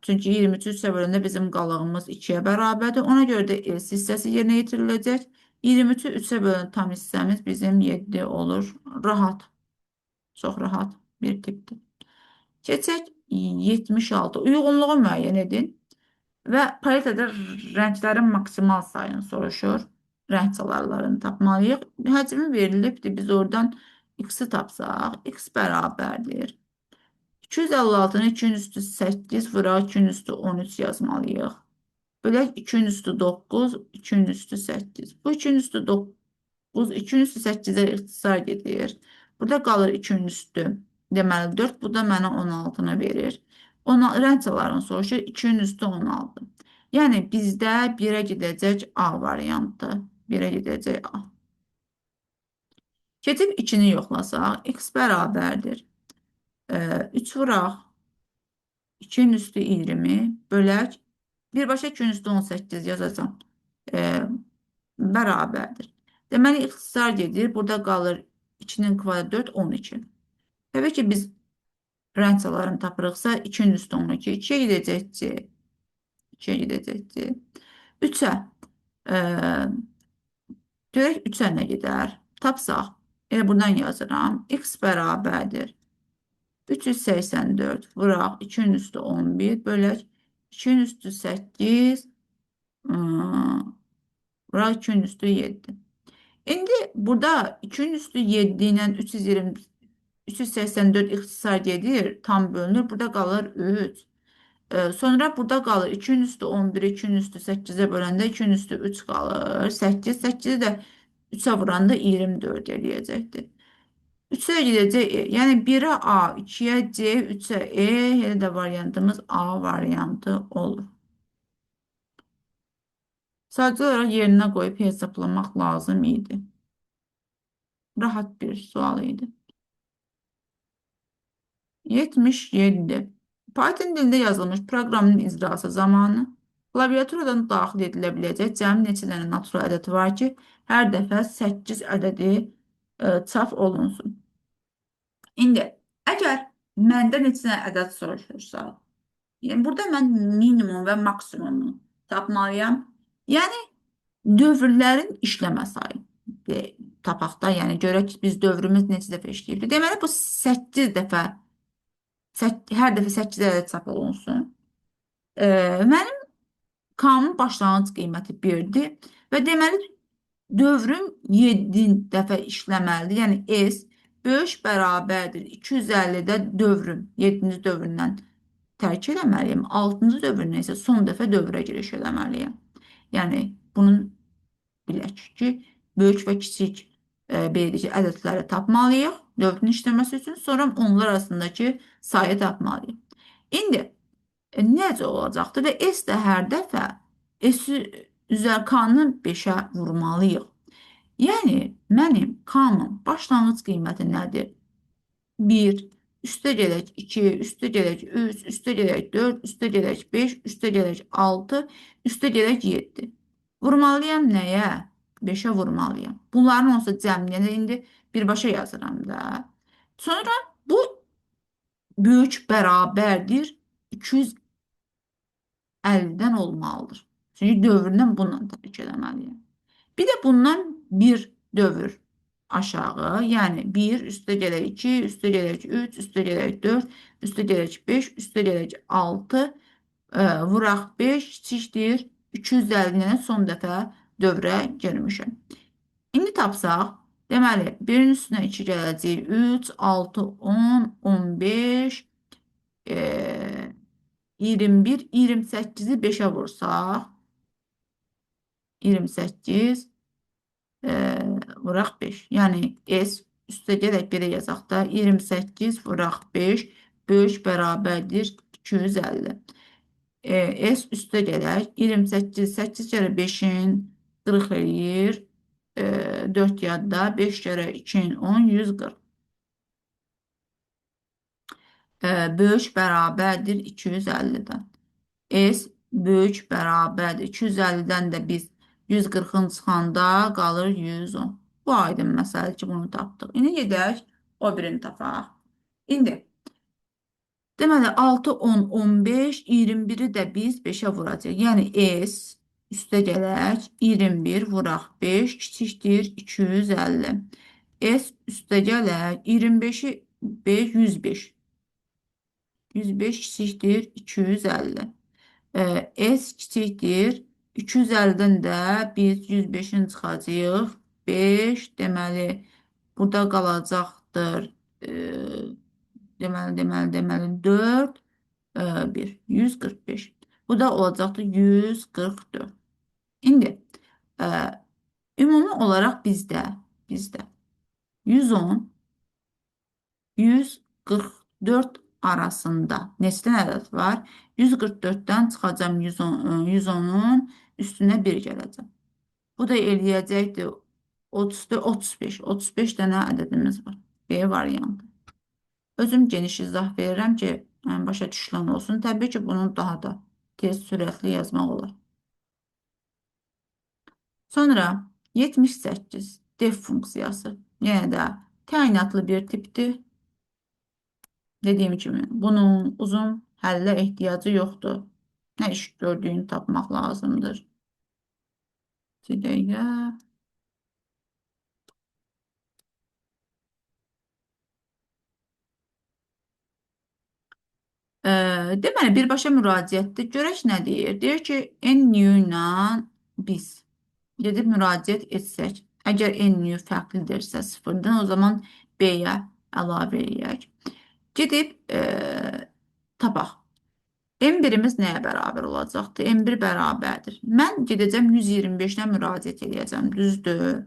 Çünki 23-ü 3-ə böləndə bizim qalığımız 2-yə bərabərdir. Ona görə də S hissəsi yerinə yetiriləcək. 23-ü 3-ə bölən tam hissəmiz bizim 7 olur. Rahat, çox rahat bir tipdir. Keçək 76. Uyğunluğu müəyyən edin və paletada rənglərin maksimal sayını soruşur. Rəng çalarlarını tapmalıyıq. Həcmi verilibdir. Biz oradan x-i tapsaq, x bərabərdir. 256-nı 2-nin üstü 8 vuraq 2-nin üstü 13 yazmalıyıq. Bölək 2-nin üstü 9, 2-nin üstü 8. Bu 2-nin üstü 9, 2-nin üstü 8-ə ixtisar gedir. Burada qalır 2-nin üstü. Deməli 4, bu da mənə 16-nı verir. Rəng çalarını soruşur, 2-nin üstü 16. Yəni bizdə 1-ə gedəcək A variantı. 1-ə gedəcək A. Keçib 2-ni yoxlasaq, x bərabərdir. 3 vuraq. 2-nin üstü 20 bölək. Birbaşa 2-nin üstü 18 yazacağım. Bərabərdir. Deməli, ixtisar gedir. Burada qalır 2-nin kvadratı 4, 12. Təbii ki, biz rəng çalarını tapırıqsa 2-nin üstü 12. 2-yə gedəcək C. 2-yə gedəcək C. 3-ə. Görək 3-ə nə gedər? Tapsaq. Elə buradan yazıram. X bərabərdir. 384 vuraq 2-nin üstü 11 bölək 2-nin üstü 8 vuraq 2-nin üstü 7. İndi burada 2-nin üstü 7 ilə 320 384 ixtisar gedir, tam bölünür. Burada qalır 3. Sonra burada qalır 2-nin üstü 11, 2-nin üstü 8-ə böləndə 2-nin üstü 3 qalır. 8, 8-i də 3-ə vuranda 24 eləyəcəkdir. 3'e gidecek E. Yani 1'e A, 2'ye C, 3'e E. Hele de varyantımız A varyantı olur. Sadece olarak yerine koyup hesaplamak lazım idi. Rahat bir sualıydı. 77. Python dilinde yazılmış proqramın icrası zamanı klaviaturadan daxil edilə biləcək cəmi neçə dənə natural ədəd var ki, hər dəfə 8 ədədi çap olunsun. İndi, əgər məndə neçə dənə ədəd soruşursa, yəni burada mən minimum və maksimumu tapmalıyam. Yəni, dövrlərin işləmə sayı tapaq da, yəni görək ki, biz dövrümüz neçə dəfə işləyib. Deməli, bu 8 dəfə, hər dəfə 8 ədəd çap olunsun. Mənim kanun başlanğıc qiyməti 1-dir və deməli, dövrüm 7 dəfə işləməlidir. Yəni, S böyük bərabərdir. 250-də dövrüm 7-ci dövründən tərk eləməliyim. 6-cı dövründən isə son dəfə dövrə giriş eləməliyim. Yəni, bunun bilək ki, böyük və kiçik ədədləri tapmalıyıq dövrün işləməsi üçün. Sonra onlar arasındakı sayı tapmalıyıq. İndi, necə olacaqdır və S də hər dəfə S üzər K-nı 5-ə vurmalıyıq. Yəni mənim K-nın başlanğıc qiyməti nədir? 1, üstə gələk 2, üstə gələk 3, üstə gələk 4, üstə gələk 5, üstə gələk 6, üstə gələk 7. Vurmalıyam nəyə? 5-ə vurmalıyam. Bunların olsa cəmliyəni indi birbaşa yazıram da. Sonra bu böyük bərabərdir 250-dən olmalıdır. Çünki dövrdən bununla təbii ki, eləməliyəm. Bir də bundan bir dövr aşağı, yəni 1, üstə gələk 2, üstə gələk 3, üstə gələk 4, üstə gələk 5, üstə gələk 6, vuraq 5, kiçikdir 250-dən son dəfə dövrə girmişəm. İndi tapsaq, deməli, 1-in üstünə 2 gələcək, 3, 6, 10, 15, 21, 28-i 5-ə vursaq, 28, vuraq 5. Yəni S üstə gələk 1-ə yazaq da 28 vuraq 5 böyük bərabərdir 250. S üstə gələk 28 8 kərə 5-in 40 eləyir. 4 yadda 5 kərə 2-in 10 140. Böyük bərabərdir 250-dən. S böyük bərabərdir. 250-dən də biz 140-ın çıxanda qalır 110. Bu aydın məsələ ki, bunu tapdıq. İndi gedək o birini tapaq. İndi deməli 6, 10, 15, 21-i də biz 5-ə vuracaq. Yəni S üstə gələk 21 vuraq 5 kiçikdir 250. S üstə gələk 25-i 5 105. 105 kiçikdir 250. S kiçikdir. 250-dən də biz 105-in çıxacağıq. 5 deməli burada qalacaqdır. Deməli 4 1 145. Bu da olacaqdır 144. İndi e, ümumi olaraq bizdə 110 144 arasında neçə dənə ədəd var? 144-dən çıxacam 110, 110-un üstünə 1 gələcəm. Bu da eləyəcəkdir 34, 35. 35 dənə ədədimiz var. B variantı. Özüm geniş izah verirəm ki, başa düşülən olsun. Təbii ki, bunu daha da tez, sürətli yazmaq olar. Sonra 78 def funksiyası. Yenə də təyinatlı bir tipdir. Dediyim kimi, bunun uzun həllə ehtiyacı yoxdur. Nə iş gördüyünü tapmaq lazımdır. 2 dəqiqə. Deməli, birbaşa müraciətdir. Görək nə deyir? Deyir ki, n-new ilə biz gedib müraciət etsək, əgər n-new fərqlidirsə sıfırdan, o zaman b-yə əlavə eləyək. Gedib tapaq. M1-imiz nəyə bərabər olacaqdır? M1 bərabərdir. Mən gedəcəm 125-lə müraciət edəcəm, düzdür?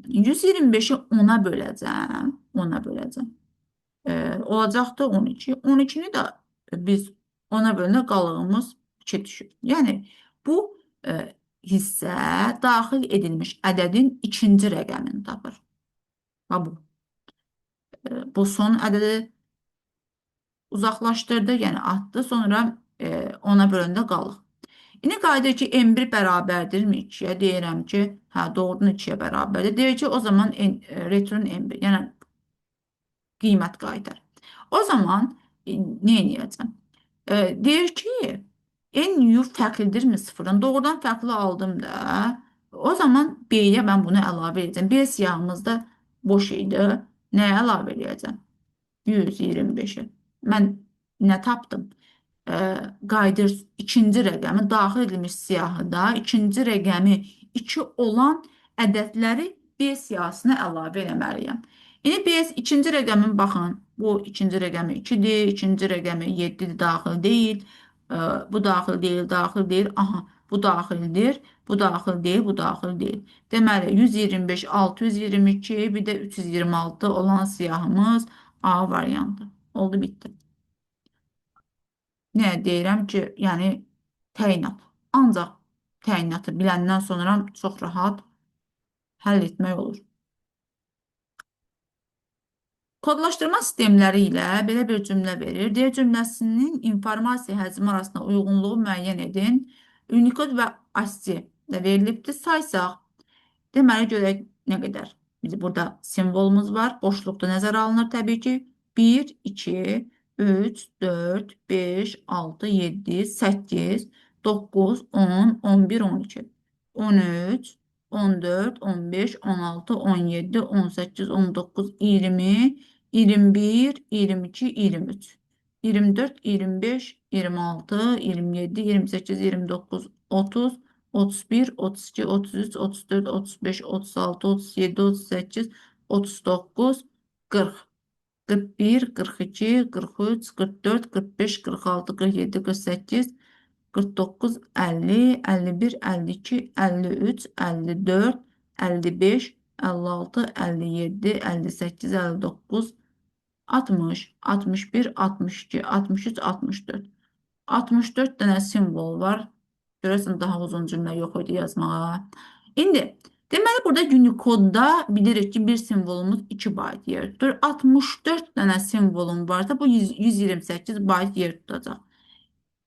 125-i 10-a böləcəm, 10-a böləcəm. Olacaqdır 12. 12-ni də biz 10-a bölünə qalığımız 2 düşür. Yəni, bu hissə daxil edilmiş ədədin ikinci rəqəmini tapır. Bu. Bu son ədədi uzaqlaşdırdı, yəni atdı, sonra 10-a bölündə qalıq. İndi qayıdır ki, M1 bərabərdirmi 2-yə? Deyirəm ki, hə, doğrudan 2-yə bərabərdir. Deyir ki, o zaman return M1, yəni qiymət qaytar. O zaman nə edəcəm? Deyir ki, n-u fərqlidirmi sıfırdan? Doğrudan fərqli aldım da. O zaman B-yə mən bunu əlavə edəcəm. B siyahımızda boş idi. Nəyə əlavə edəcəm? 125-i. Mən nə tapdım? Qayıdır ikinci rəqəmi daxil edilmiş siyahıda ikinci rəqəmi 2 olan ədədləri B siyahısına əlavə eləməliyəm. İndi B ikinci rəqəmin baxın. Bu ikinci rəqəmi 2-dir, ikinci rəqəmi 7-dir, daxil deyil. Bu daxil deyil, daxil deyil. Aha, bu daxildir, bu daxil deyil, bu daxil deyil. Deməli 125, 622, bir də 326 olan siyahımız A variantı. Oldu, bitdi. Nə deyirəm ki, yəni təyinat. ancaq təyinatı biləndən sonra çox rahat həll etmək olur. Kodlaşdırma sistemləri ilə belə bir cümlə verir. D cümləsinin informasiya həcmi arasında uyğunluğu müəyyən edin. Unicode və ASCII də verilibdir. Saysaq, deməli görək nə qədər. Biz burada simvolumuz var. Boşluqda nəzərə alınır təbii ki. 1, 2, 3, 4, 5, 6, 7, 8, 9, 10, 11, 12, 13, 14, 15, 16, 17, 18, 19, 20, 21, 22, 23, 24, 25, 26, 27, 28, 29, 30, 31, 32, 33, 34, 35, 36, 37, 38, 39, 40, 41, 42, 43, 44, 45, 46, 47, 48, 49, 50, 51, 52, 53, 54, 55, 56, 57, 58, 59, 60, 61, 62, 63, 64. 64 dənə simvol var. Görəsən daha uzun cümlə yox idi yazmağa. İndi deməli burada Unicode'da bilirik ki bir simvolumuz 2 bayt yer tutur. 64 dənə simvolum varsa bu 128 bayt yer tutacaq.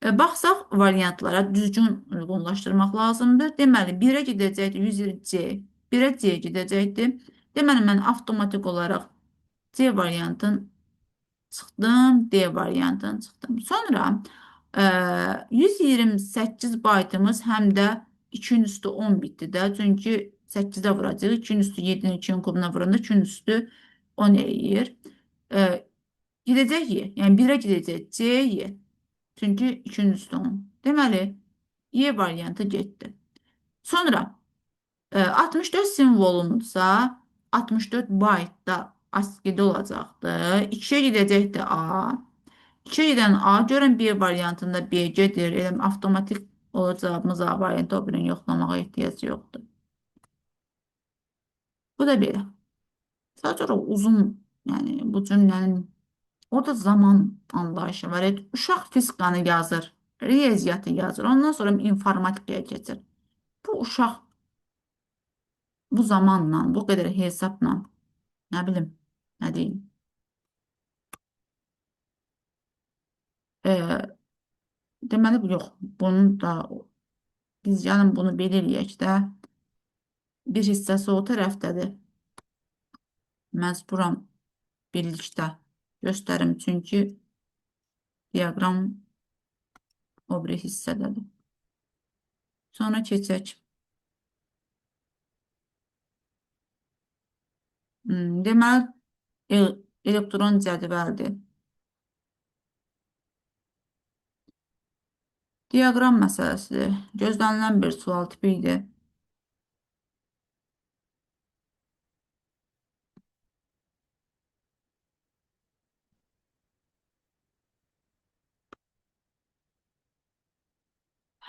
Baxsaq variantlara düzgün uyğunlaşdırmaq lazımdır. Deməli 1-ə gedəcəkdir 120C, 1-ə C gedəcəkdir. Deməli mən avtomatik olaraq C variantın çıxdım, D variantını çıxdım. Sonra 128 baytımız həm də 2-nin üstü 10 bitdi də. Çünki 8-də vuracaq. 2-nin üstü 7-nin 2-nin kubuna vuranda 2-nin üstü 10 eləyir. Gedəcək Y. Yəni 1-ə gedəcək C, Y. Çünki 2-nin üstü 10. Deməli, Y variantı getdi. Sonra 64 simvolumuzsa 64 baytda ASCII-də olacaqdır. 2-yə gedəcəkdir A. 2-yə gedən A görün B variantında B gedir. Elə avtomatik olacağımız A variantı o birini yoxlamağa ehtiyac yoxdur. Bu da belə. Sadəcə uzun, yəni bu cümlənin orada zaman anlayışı var. Uşaq fizikanı yazır, riyaziyyatı yazır. Ondan sonra informatikaya keçir. Bu uşaq bu zamanla, bu qədər hesabla, nə bilim, nə deyim. Deməli, yox, bunun da biz yəni bunu bilirik də bir hissəsi o tərəfdədir. Məcburam birlikdə göstərim, çünki diaqram o bir hissədədir. Sonra keçək. Deməli, elektron cədvəldir. Diaqram məsələsidir. Gözlənilən bir sual tipi idi.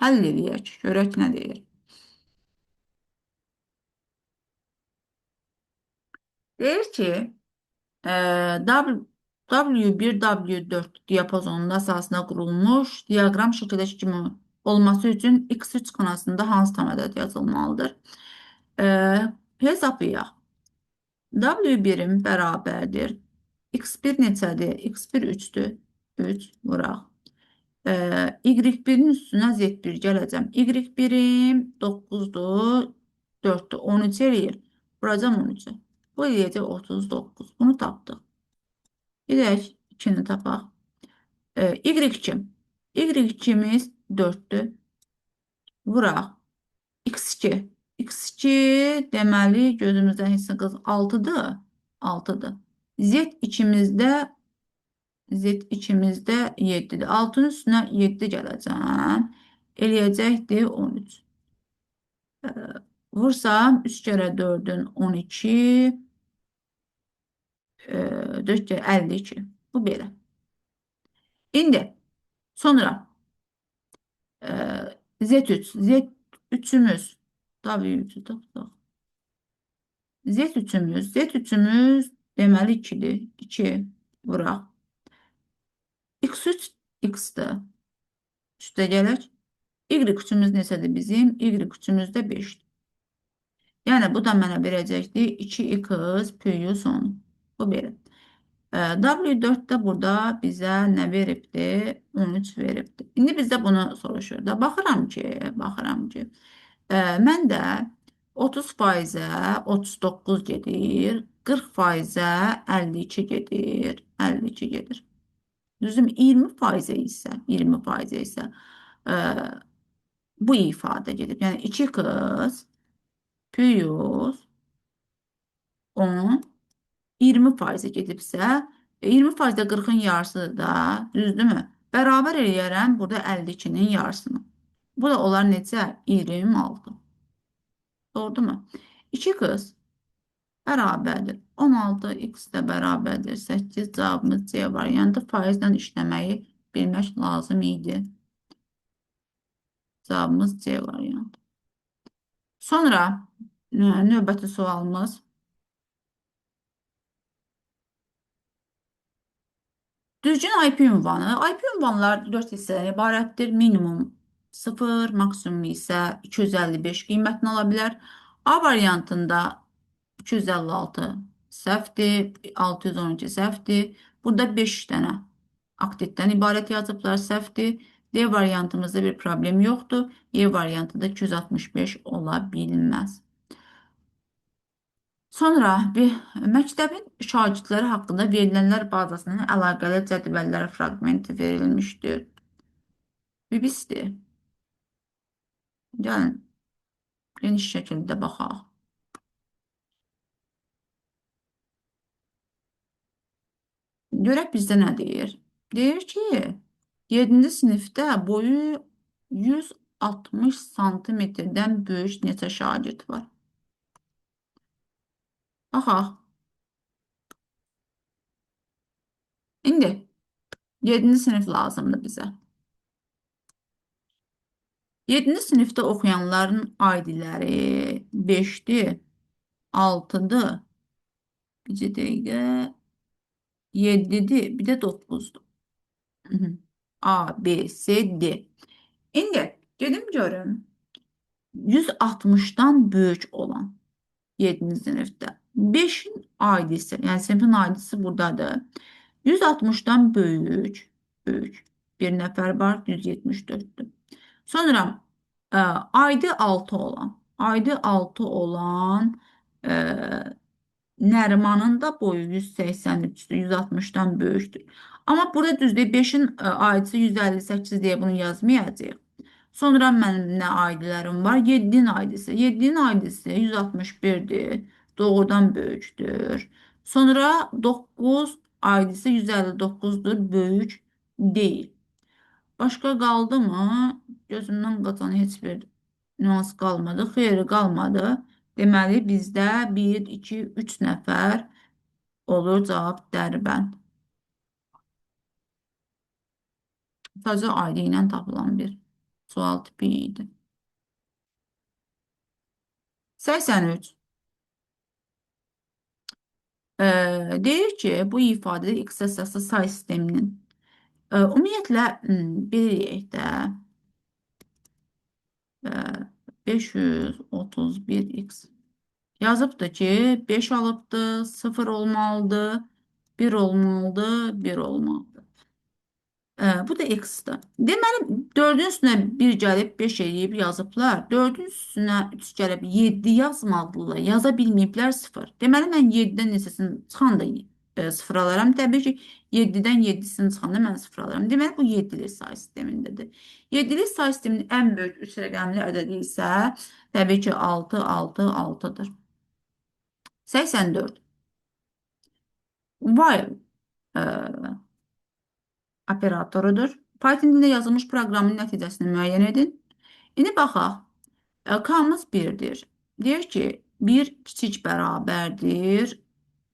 Həll edək, görək nə deyir. Deyir ki, W1, W4 diapazonunda əsasında qurulmuş diaqram şəkildəki kimi olması üçün X3 xanasında hansı tam ədəd yazılmalıdır? Hesablayaq. W1-in bərabərdir. X1 neçədir? X1 3-dür. 3 vuraq. Y1-in üstünə Z1 gələcəm. Y1-im 9-dur, 4-dür. 13 eləyir. Vuracam 13-ə. Bu eləyəcək 39. Bunu tapdıq. Gedək 2-ni tapaq. Y2. Y2-miz 4-dür. Vuraq. X2. X2 deməli gözümüzdən heç nə qız 6-dır. 6-dır. Z2-mizdə Z2-mizdə 7-dir. 6-nın üstünə 7 gələcəm. Eləyəcəkdir 13. Vursam 3 kərə 4-ün 12, 4 kərə 52. Bu belə. İndi sonra Z3. Z3-ümüz W3-ü tapdıq. Z3-ümüz deməli 2-dir. 2 vuraq. X3 X-dir. Üstə gələk. Y üçümüz neçədir bizim? Y üçümüz də 5-dir. Yəni bu da mənə verəcəkdir 2x plus 10. Bu belə. W4 də burada bizə nə veribdi? 13 veribdi. İndi bizdə bunu soruşur da. Baxıram ki, mən də 30%-ə 39 gedir, 40%-ə 52 gedir, 52 gedir. Düzdürmü? 20%-ə isə e, bu ifadə gedib. Yəni 2 qız plus 10 20% gedibsə, 20% 40-ın yarısıdır da, düzdürmü? Bərabər eləyərəm burada 52-nin yarısını. Bu da olar necə? 26. Doğrumu? 2 qız bərabərdir. 16 x də bərabərdir. 8 cavabımız C variantı. Faizdən işləməyi bilmək lazım idi. Cavabımız C variantı. Sonra növbəti sualımız. Düzgün IP ünvanı. IP ünvanlar 4 hissədən ibarətdir. Minimum 0, maksimum isə 255 qiymətini ala bilər. A variantında 256 səhvdir, 612 səhvdir. Burada 5 dənə aktivdən ibarət yazıblar, səhvdir. D variantımızda bir problem yoxdur. E variantı da 265 ola bilməz. Sonra bir məktəbin şagirdləri haqqında verilənlər bazasının əlaqəli cədvəllər fraqmenti verilmişdir. Bibisdir. Gəlin geniş şəkildə baxaq. Görək bizdə nə deyir? Deyir ki, 7-ci sinifdə boyu 160 santimetrdən böyük neçə şagird var? Baxaq. İndi 7-ci sinif lazımdır bizə. 7-ci sinifdə oxuyanların aidiləri 5-dir, 6-dır, bir dəqiqə, 7-dir, bir də 9-dur. A, B, C, D. İndi gedim görüm. 160-dan böyük olan 7-ci sinifdə. 5-in aidisi, yəni sinifin aidisi buradadır. 160-dan böyük bir nəfər var, 174-dür. Sonra aydı 6 olan Nərimanın da boyu 183-dür, 160-dan böyükdür. Amma burada düzdür, 5-in aidisi 158 deyə bunu yazmayacağıq. Sonra mənim nə aidilərim var? 7-nin aidisi. 7-nin aidisi 161-dir, doğrudan böyükdür. Sonra 9 aidisi 159-dur, böyük deyil. Başqa qaldı mı? Gözümdən qaçan heç bir nüans qalmadı. Xeyri qalmadı. Deməli, bizdə 1, 2, 3 nəfər olur cavab Dərbənd. Sadəcə ailə ilə tapılan bir sual tipi idi. 83. Deyir ki, bu ifadədə x əsaslı say sisteminin ümumiyyətlə bilirik də 531x yazıbdır ki 5 alıbdır, 0 olmalıdır, 1 olmalıdır, 1 olmalıdır. Bu da x-dir. Deməli 4-ün üstünə 1 gəlib 5 eləyib yazıblar. 4-ün üstünə 3 gəlib 7 yazmalıdırlar. Yaza bilməyiblər 0. Deməli mən 7-dən neçəsini çıxanda 0 alaram. Təbii ki 7-dən 7-sini çıxanda mən 0 alaram. Deməli bu 7-li say sistemindədir. 7-li say sisteminin ən böyük 3 rəqəmli ədədi isə təbii ki 6, 6, 6-dır. 84. While operatorudur. Python dilində yazılmış proqramın nəticəsini müəyyən edin. İndi baxaq. K-mız 1-dir. Deyir ki, 1 kiçik bərabərdir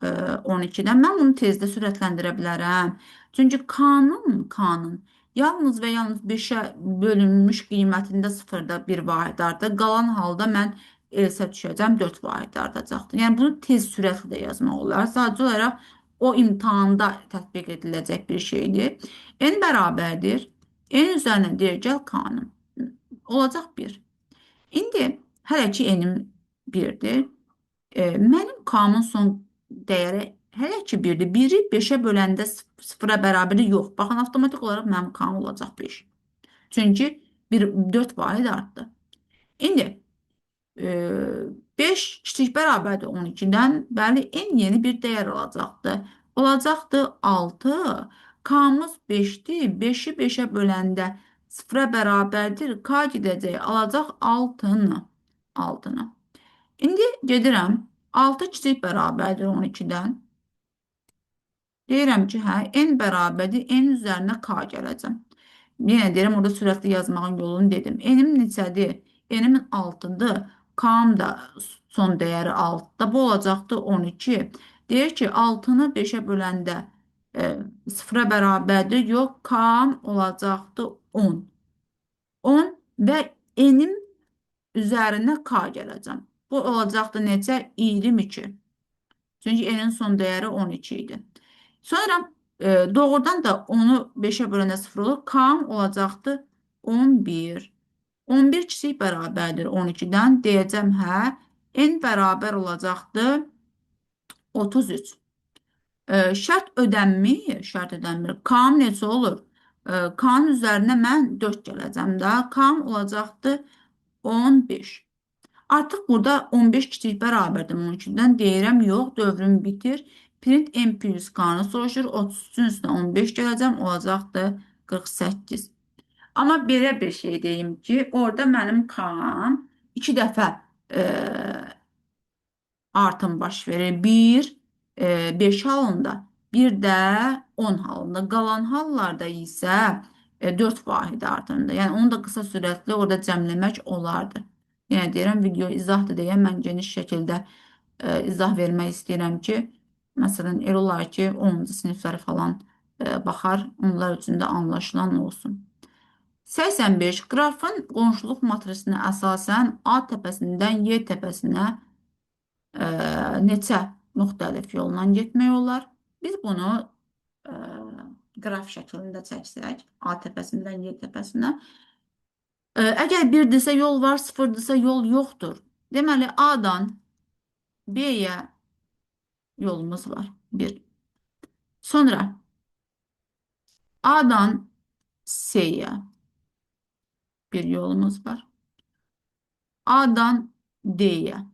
12-dən. Mən bunu tezdə sürətləndirə bilərəm. Çünki K-nın yalnız və yalnız 5-ə bölünmüş qiymətində 0-da bir vahid artacaq. Qalan halda mən elsə düşəcəm 4 vahid artacaqdır. Yəni bunu tez sürətlə də yazmaq olar. Sadəcə olaraq o imtahanda tətbiq ediləcək bir şeydir. N bərabərdir. N üzərinə deyir, gəl K-nın. olacaq 1. İndi hələ ki enim 1-dir. Mənim K-nın son dəyəri hələ ki 1-dir. 1-i 5-ə böləndə 0-a bərabəri yox. Baxın, avtomatik olaraq mənim K-m olacaq 5. Çünki 4 vahid artdı. İndi 5 kiçik bərabərdir 12-dən. Bəli, en yeni bir dəyər olacaqdı. Olacaqdı 6. K-mız 5-dir. 5-i 5-ə böləndə 0-a bərabərdir. K gedəcək, alacaq 6-nı. 6-nı. İndi gedirəm. 6 kiçik bərabərdir 12-dən. Deyirəm ki, hə, n bərabərdir. N üzərinə k gələcəm. Yenə deyirəm, orada sürətli yazmağın yolunu dedim. N'im neçədir? N'im 6-dır. K'm da son dəyəri 6-da. Bu olacaqdı 12. Deyir ki, 6-nı 5-ə böləndə 0-a bərabərdir. Yox, K'm olacaqdı 10. 10 və N'im üzərinə k gələcəm. Bu olacaqdı necə? 22. Çünki n'in son dəyəri 12 idi. Sonra doğrudan da onu 5-ə böləndə 0 olur. K'm olacaqdı 11. 11 kiçik bərabərdir 12-dən. Deyəcəm hə. N bərabər olacaqdı 33. Şərt ödənmir. Şərt ödənmir. K'm neçə olur? K'nın üzərinə mən 4 gələcəm də. K'm olacaqdı 15. Artıq burada 15 kiçik bərabərdir 12-dən. Deyirəm, yox, dövrüm bitir. Print n plus k-nı soruşur. 33-ün üstünə 15 gələcəm. Olacaqdır 48. Amma belə bir şey deyim ki, orada mənim k-m 2 dəfə artım baş verir. 1, 5 halında, bir də 10 halında. Qalan hallarda isə 4 vahid artımında. Yəni onu da qısa sürətli orada cəmləmək olardı. Yəni deyirəm, video izahdır deyə mən geniş şəkildə izah vermək istəyirəm ki, məsələn, elə olar ki, 10-cu sinifləri falan baxar, onlar üçün də anlaşılan olsun. 85. Qrafın qonşuluq matrisinə əsasən A təpəsindən Y təpəsinə neçə müxtəlif yolla getmək olar? Biz bunu qraf şəklində çəksək, A təpəsindən Y təpəsinə. Əgər 1-dirsə yol var, 0-dırsa yol yoxdur. Deməli, A-dan B-yə yolumuz var. 1. Sonra A-dan C-yə bir yolumuz var. A-dan D-yə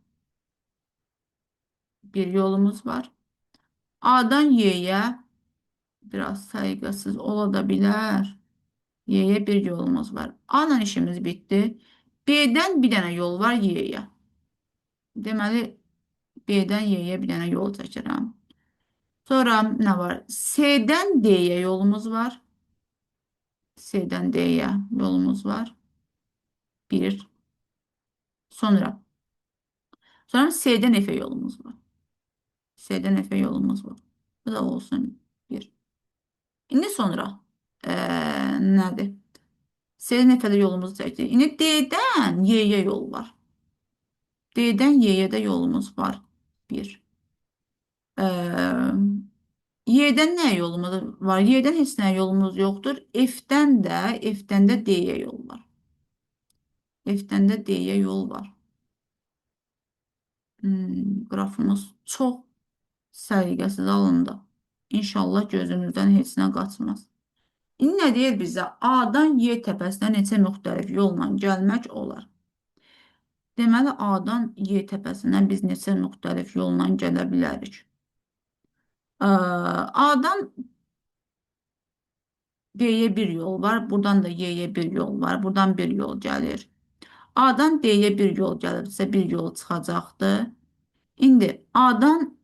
bir yolumuz var. A-dan Y-yə biraz sayğasız ola da bilər. Y-yə bir yolumuz var. A-dan işimiz bitdi. B-dən bir dənə yol var Y-yə. Deməli, B-dən Y-yə bir dənə yol çəkirəm. Sonra nə var? C-dən D-yə yolumuz var. C-dən D-yə yolumuz var. 1. Sonra C-dən F-ə yolumuz var. C-dən F-ə yolumuz var. Bu da olsun 1. İndi sonra nədir? C-dən F-ə yolumuzu çəkdik. İndi D-dən Y-yə yol var. D-dən Y-yə də yolumuz var. 1. Y-dən nə yolumuz var? Y-dən heç nə yolumuz yoxdur. F-dən də D-yə yol var. F-dən də D-yə yol var. Qrafımız çox səliqəsiz alındı. İnşallah gözümüzdən heç nə qaçmaz. İndi nə deyir bizə? A-dan Y təpəsinə neçə müxtəlif yolla gəlmək olar? Deməli, A-dan Y təpəsinə biz neçə müxtəlif yolla gələ bilərik? A-dan D-yə bir yol var. Buradan da Y-yə bir yol var. Buradan bir yol gəlir. A-dan D-yə bir yol gəlirsə bir yol çıxacaqdır. İndi A-dan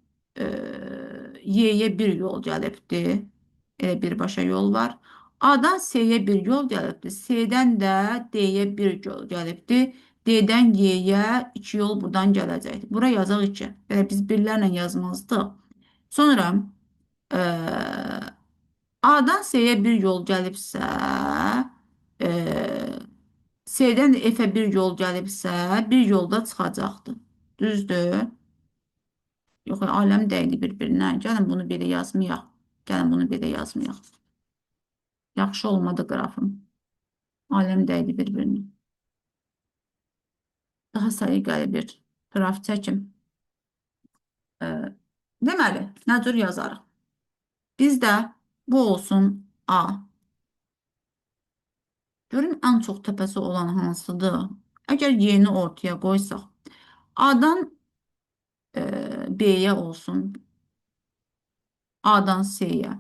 Y-yə bir yol gəlibdir. Elə birbaşa yol var. A-dan C-yə bir yol gəlibdir. C-dən də D-yə bir yol gəlibdir. D-dən Y-yə 2 yol buradan gələcəkdir. Bura yazaq 2. Belə biz birlərlə yazmazdıq. Sonra A-dan C-yə bir yol gəlibsə, C-dən F-ə bir yol gəlibsə, bir yolda çıxacaqdır. Düzdür? Yox, aləm dəydi bir-birinə. Gəlin bunu belə yazmayaq. Gəlin bunu belə yazmayaq. Yaxşı olmadı qrafım. Aləm dəydi bir-birinə. Daha səliqəli bir qraf çəkim. E, Deməli, nə cür yazarıq? Bizdə bu olsun A. Görün ən çox təpəsi olan hansıdır? Əgər Y-ni ortaya qoysaq, A-dan B-yə olsun, A-dan C-yə,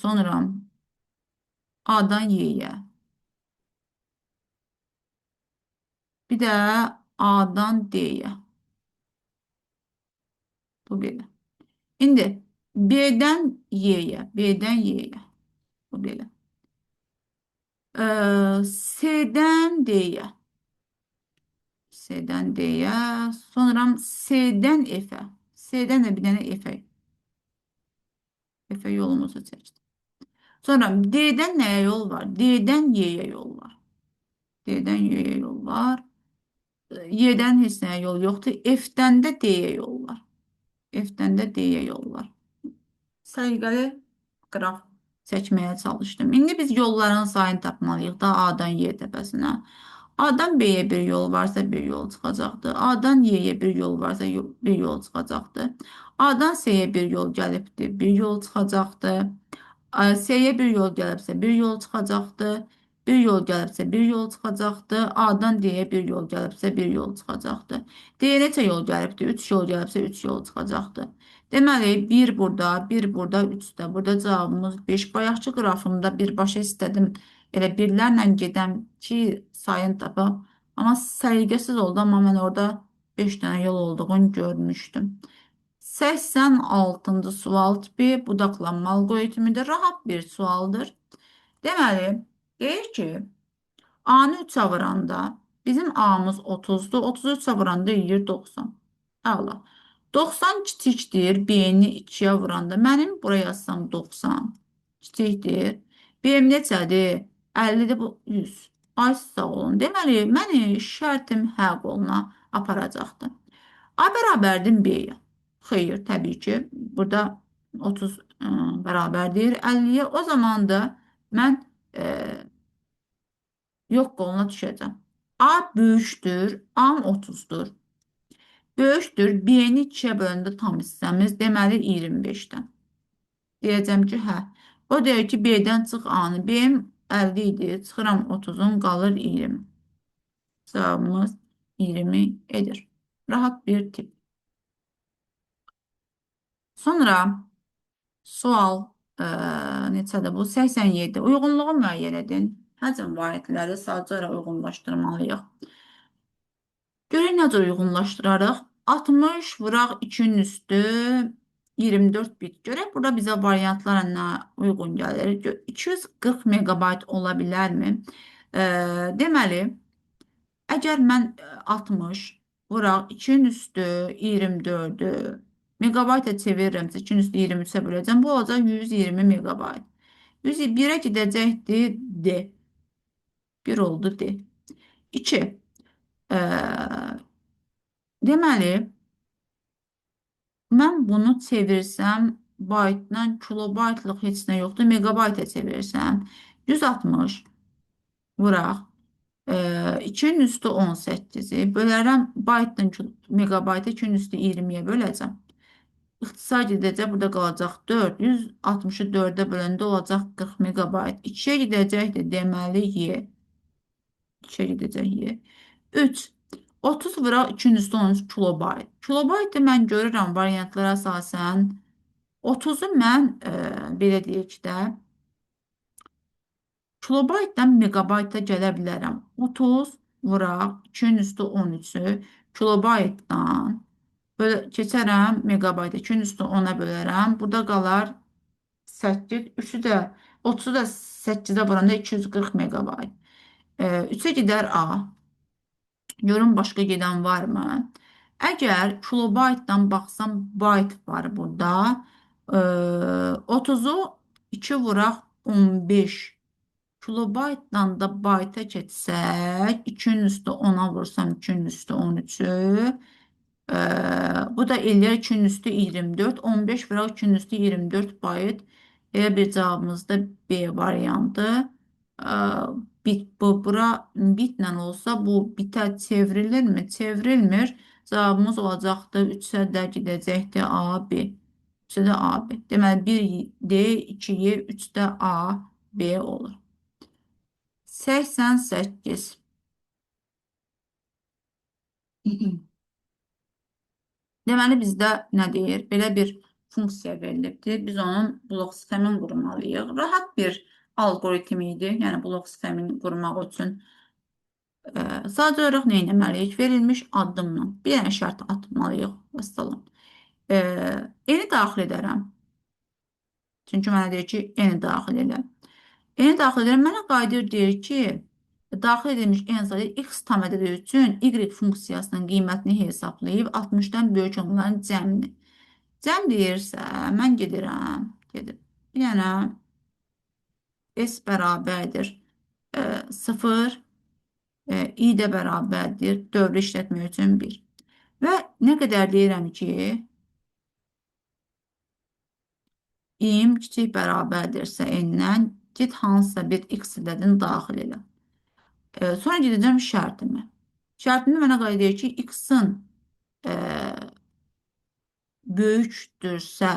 sonra A-dan Y-yə, bir də A-dan D-yə. Bu belə. İndi B-dən Y-yə, B-dən Y-yə. Bu belə. C-dən D-yə, C-dən D-yə, sonra C-dən F-ə, C-dən də bir dənə F-ə, F-ə yolumuzu çəkdik. Sonra D'dən nəyə yol var? D'dən Y-yə yol var. D'dən Y-yə yol var. Y-dən heç nəyə yol yoxdur. F-dən də D-yə yol var. F-dən də D-yə yol var. Səliqəli qraf çəkməyə çalışdım. İndi biz yolların sayını tapmalıyıq da A-dan Y təpəsinə. A-dan B-yə bir yol varsa bir yol çıxacaqdır. A-dan Y-yə bir yol varsa bir yol çıxacaqdır. A-dan C-yə bir yol gəlibdir, bir yol çıxacaqdır. C-yə bir yol gəlibsə bir yol çıxacaqdır. Bir yol gəlibsə bir yol çıxacaqdır. A-dan D-yə bir yol gəlibsə bir yol çıxacaqdır. D-yə neçə yol gəlibdir? 3 yol gəlibsə 3 yol çıxacaqdır. Deməli, bir burada, bir burada, 3 də. Burada cavabımız 5. Bayaqçı qrafımda birbaşa istədim. Elə birlərlə gedəm ki, sayını tapam. Amma səliqəsiz oldu, amma mən orada 5 dənə yol olduğunu görmüşdüm. 86-cı sual tipi budaqlanma alqoritmidir. Rahat bir sualdır. Deməli, deyir ki, A-nı 3-ə vuranda bizim A-mız 30-dur. 30-u 3-ə vuranda yeyir 90. Əla. 90 kiçikdir. B-ni 2-yə vuranda mənim buraya yazsam 90 kiçikdir. B-m neçədir? 50-dir, bu 100. Ay sağ olun. Deməli, məni şərtim hə qoluna aparacaqdır. A bərabərdir B-yə. Xeyr, təbii ki. Burada 30 bərabərdir 50-yə. O zaman da mən yox qoluna düşəcəm. A böyükdür, A-m 30-dur. Böyükdür, B-ni 2-yə böləndə tam hissəmiz, deməli 25-dən. Deyəcəm ki, hə. O deyir ki, B-dən çıx A-nı. B-m 50 idi, çıxıram 30-un, qalır 20. Cavabımız 20 edir. Rahat bir tip. Sonra sual neçədir bu? 87. Uyğunluğu müəyyən edin. Həcm variantləri sadəcə uyğunlaşdırmalıyıq. Görək necə uyğunlaşdırarıq? 60 vuraq 2-nin üstü 24 bit. Görək burada bizə variantlara nə uyğun gəlir? 240 megabayt ola bilərmi? Deməli, əgər mən 60 vuraq 2-nin üstü 24-ü megabayta çevirirəmsə 2-nin üstü 23-ə böləcəm. Bu olacaq 120 megabayt. 101-ə gedəcəkdir D. 1 oldu D. 2. Deməli, mən bunu çevirsəm, baytdan kilobaytlıq heç nə yoxdur. Megabayta çevirsəm, 160 vuraq. 2-nin üstü 18-i bölərəm baytdan megabayta 2-nin üstü 20-yə böləcəm. İxtisar edəcək, burada qalacaq 4. 160-ı 4-ə böləndə olacaq 40 megabayt. 2-yə gedəcəkdir, deməli Y. 2-yə gedəcək Y. 3. 30 vuraq 2-nin üstü 13 kilobayt. Kilobaytı mən görürəm variantlara əsasən. 30-u mən belə deyək də kilobaytdan megabayta gələ bilərəm. 30 vuraq 2-nin üstü 13-ü kilobaytdan böyle keçərəm megabayta. 2-nin üstü 10-a bölərəm. Burada qalar 8. 3-ü də 30-u da 8-ə vuranda 240 megabayt. 3-ə gedər A. Görün başqa gedən varmı? Əgər kilobaytdan baxsam, bayt var burada. 30-u 2 vuraq 15. Kilobaytdan da bayta keçsək, 2-nin üstü 10-a vursam, 2-nin üstü 13-ü. Bu da eləyər 2-nin üstü 24. 15 vuraq 2-nin üstü 24 bayt. Elə bir cavabımız da B variantı. bit bu bura bitlə olsa bu bitə çevrilirmi? Çevrilmir. Cavabımız olacaqdı 3-ə də gedəcəkdi A, B. 3-ə də A, B. Deməli 1 D, 2 Y, 3-də A, B olur. 88. Deməli bizdə nə deyir? Belə bir funksiya verilibdir. Biz onun blok sistemin qurmalıyıq. Rahat bir algoritm idi. Yəni blok sistemini qurmaq üçün sadəcə olaraq nə etməliyik? Verilmiş addımla bir dənə şərt atmalıyıq. Məsələn, e, eni daxil edərəm. Çünki mənə deyir ki, eni daxil elə. Eni daxil edirəm. Mənə qayıdır deyir ki, daxil edilmiş en sayı x tam ədədi üçün y funksiyasının qiymətini hesablayıb 60-dan böyük olanların cəmini. Cəm deyirsə, mən gedirəm, gedir. Yəni, s bərabərdir 0, i də bərabərdir dövrü işlətmək üçün 1. Və nə qədər deyirəm ki, im kiçik bərabərdirsə n-dən, get hansısa bir x ədədini daxil elə. Sonra gedəcəm şərtimi. Şərtimi mənə qayda ki, x-in böyükdürsə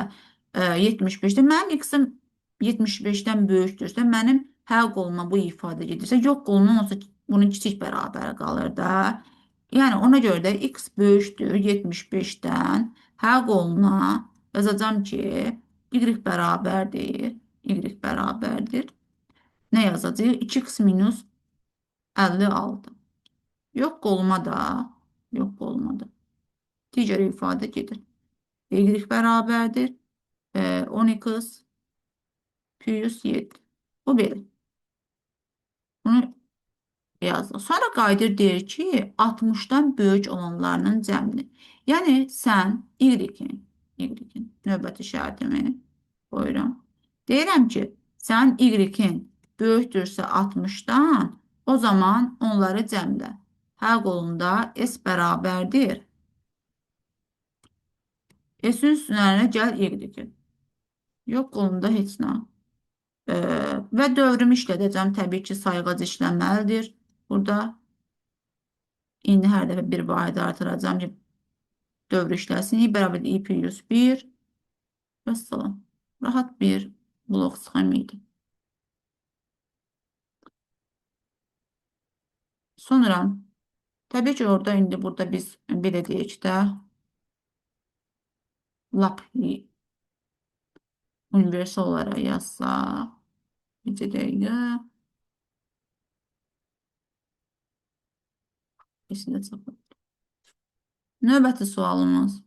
75-də, mənim x-im 75-dən böyükdürsə, mənim hər qoluma bu ifadə gedirsə, yox qolunun olsa bunun kiçik bərabər qalır da. Yəni, ona görə də x böyükdür 75-dən, hər qoluna yazacağım ki, y bərabərdir, y bərabərdir. Nə yazacaq? 2x minus 56. Yox qoluma da, yox qoluma da. Digər ifadə gedir. Y bərabərdir 12x plus 7. Bu belə. Bunu yazdım. Sonra qayıdır deyir ki, 60-dan böyük olanlarının cəmini. Yəni, sən y-in növbəti şərtimi qoyuram. Deyirəm ki, sən y-in böyükdürsə 60-dan, o zaman onları cəmlə. Hər qolunda s bərabərdir. S-in üstünlərine gəl y-in. Yox qolunda heç nə. Və dövrümü işlədəcəm. Təbii ki, sayğac işləməlidir. Burada indi hər dəfə bir vahid artıracağım ki, dövr işləsin. I bərabər i plus 1. Və salam. Rahat bir blok sxemi idi. Sonra təbii ki, orada indi burada biz belə deyək də lap universal olaraq yazsaq. Necə dəqiqə? Növbəti sualımız.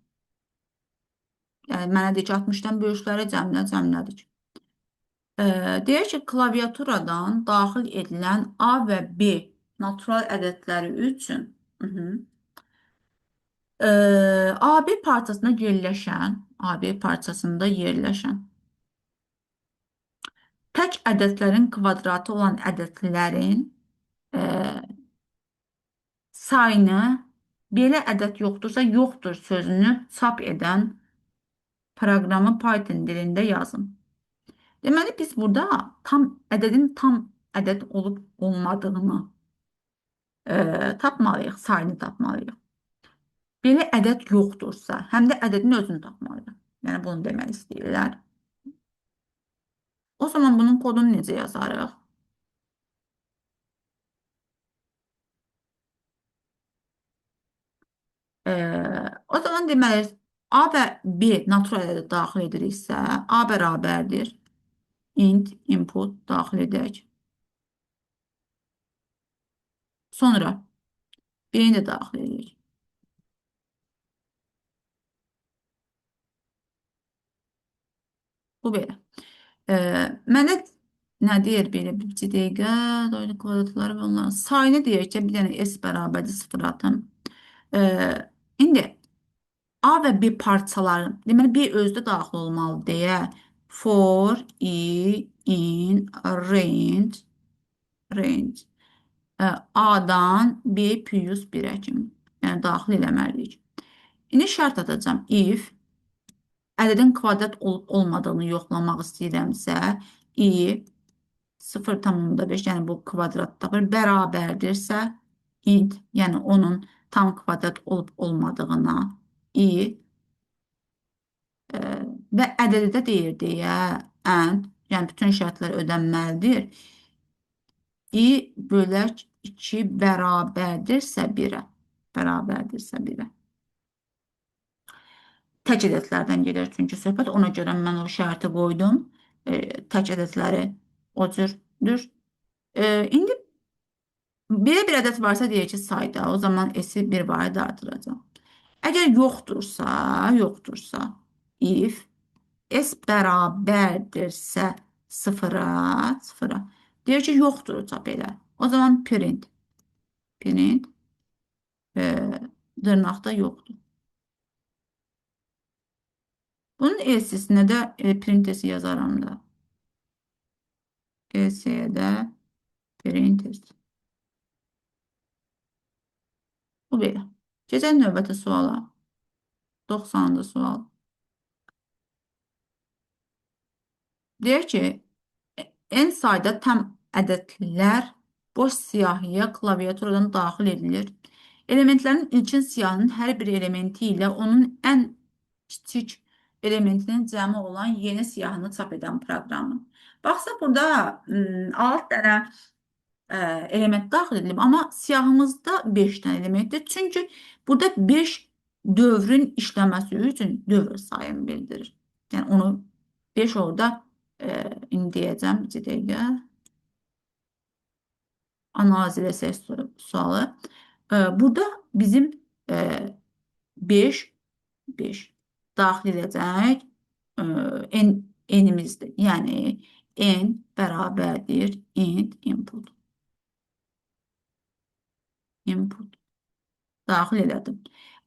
Yəni, mənə deyir ki, 60-dan böyüklərə cəmlədik. Deyir ki, klaviaturadan daxil edilən A və B natural ədədləri üçün AB parçasında yerləşən tək ədədlərin kvadratı olan ədədlərin sayını belə ədəd yoxdursa, yoxdur sözünü çap edən proqramı Python dilində yazın. Deməli, biz burada ədədin tam ədəd olub olmadığını tapmalıyıq, sayını tapmalıyıq. Belə ədəd yoxdursa, həm də ədədin özünü tapmalıyıq. Yəni, bunu demək istəyirlər. O zaman bunun kodunu necə yazarıq? O zaman deməli, A və B natural ədədi daxil ediriksə, A bərabərdir. Int input daxil edək. Sonra birini də daxil edirik. Bu belə. Mənə nə deyir belə bir dəqiqə, doydu kvadratları və onların sayını deyir ki, bir dənə s bərabərdir 0 atım. İndi A və B parçaları, deməli B özdə daxil olmalı deyə for i in range A-dan B plus 1-ə kimi, yəni daxil eləməliyik. İndi şərt atacağım. If ədədin kvadrat olub olmadığını yoxlamaq istəyirəmsə, i 0,5 yəni bu kvadrat tapır bərabərdirsə int yəni onun tam kvadrat olub olmadığına i e, və ədədi də deyir deyə and yəni bütün şərtlər ödənməlidir. I bölək 2 bərabərdirsə 1-ə. Bərabərdirsə 1-ə. Tək ədədlərdən gedir çünki söhbət. Ona görə mən o şərti qoydum. Tək ədədləri o cürdür. İndi belə bir ədəd varsa deyək ki, sayda. O zaman s-i bir vahid artıracağım. Əgər yoxdursa, if s bərabərdirsə sıfıra, deyir ki, yoxdursa belə. O zaman print e, dırnaqda yoxdur. Bunun elsisinə də printesi yazaram da. Elsiyə də printers. Bu belə. Keçək növbəti suala. 90-cı sual. Deyir ki, en sayda tam ədədlər boş siyahıya klaviaturadan daxil edilir. Elementlərin ilkin siyahının hər bir elementi ilə onun ən kiçik elementinin cəmi olan yeni siyahını çap edən proqramı. Baxsa burada 6 dənə element daxil edilib, amma siyahımızda 5 dənə elementdir. Çünki burada 5 dövrün işləməsi üçün dövr sayını bildirir. Yəni onu 5 orada indi deyəcəm, bir dəqiqə. Analiz eləsək sualı. Burada bizim 5 daxil edəcək n'imizdir. Yəni n bərabərdir int input. Daxil elədim.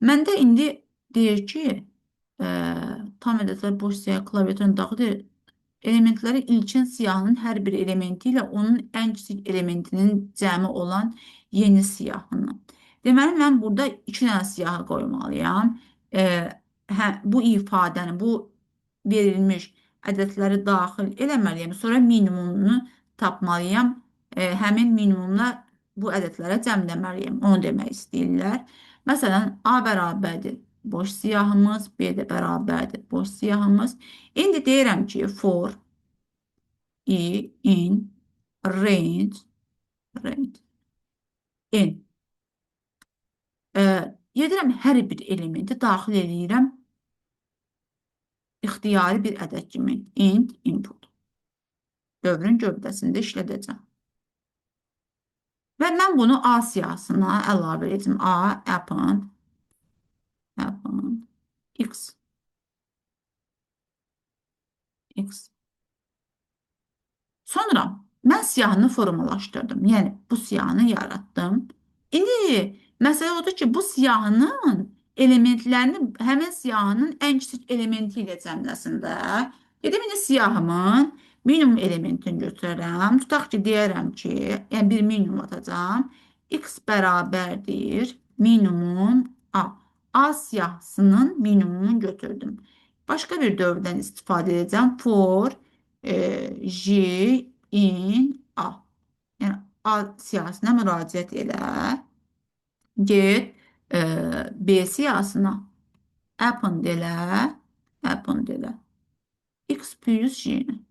Məndə indi deyir ki, tam ədədlər boş siyah klaviaturun daxil edir. Elementləri ilkin siyahının hər bir elementi ilə onun ən kiçik elementinin cəmi olan yeni siyahını. Deməli, mən burada 2 dənə siyahı qoymalıyam. Bu ifadəni, bu verilmiş ədədləri daxil eləməliyəm. Sonra minimumunu tapmalıyam. Həmin minimumla bu ədədlərə cəmləməliyəm. Onu demək istəyirlər. Məsələn, A bərabərdir boş siyahımız, B də bərabərdir boş siyahımız. İndi deyirəm ki, for in range n gedirəm hər bir elementi daxil edirəm ixtiyari bir ədəd kimi int input. Dövrün gövdəsində işlədəcəm. Və mən bunu A siyahısına əlavə edəcəm. A upon x. Sonra mən siyahını formalaşdırdım. Yəni bu siyahını yaratdım. İndi məsələ odur ki, bu siyahının elementlərini həmin siyahının ən kiçik elementi ilə cəmləsin də. Gedim indi siyahımın minimum elementini götürərəm. Tutaq ki, deyərəm ki, yəni bir minimum atacağım. X bərabərdir minimum A. A siyahısının minimumunu götürdüm. Başqa bir dövrdən istifadə edəcəm. For J in A. Yəni A siyahısına müraciət elə. Get B siyahısına append elə. X plus J'ni.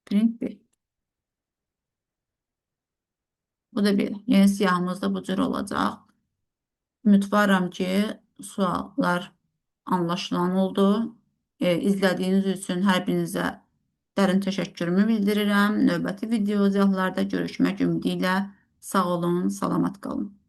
Print B. Bu da belə. Yəni siyahımız da bu cür olacaq. Ümidvaram ki, suallar anlaşılan oldu. İzlədiyiniz üçün hər birinizə dərin təşəkkürümü bildirirəm. Növbəti video izahlarda görüşmək ümidi ilə sağ olun, salamat qalın.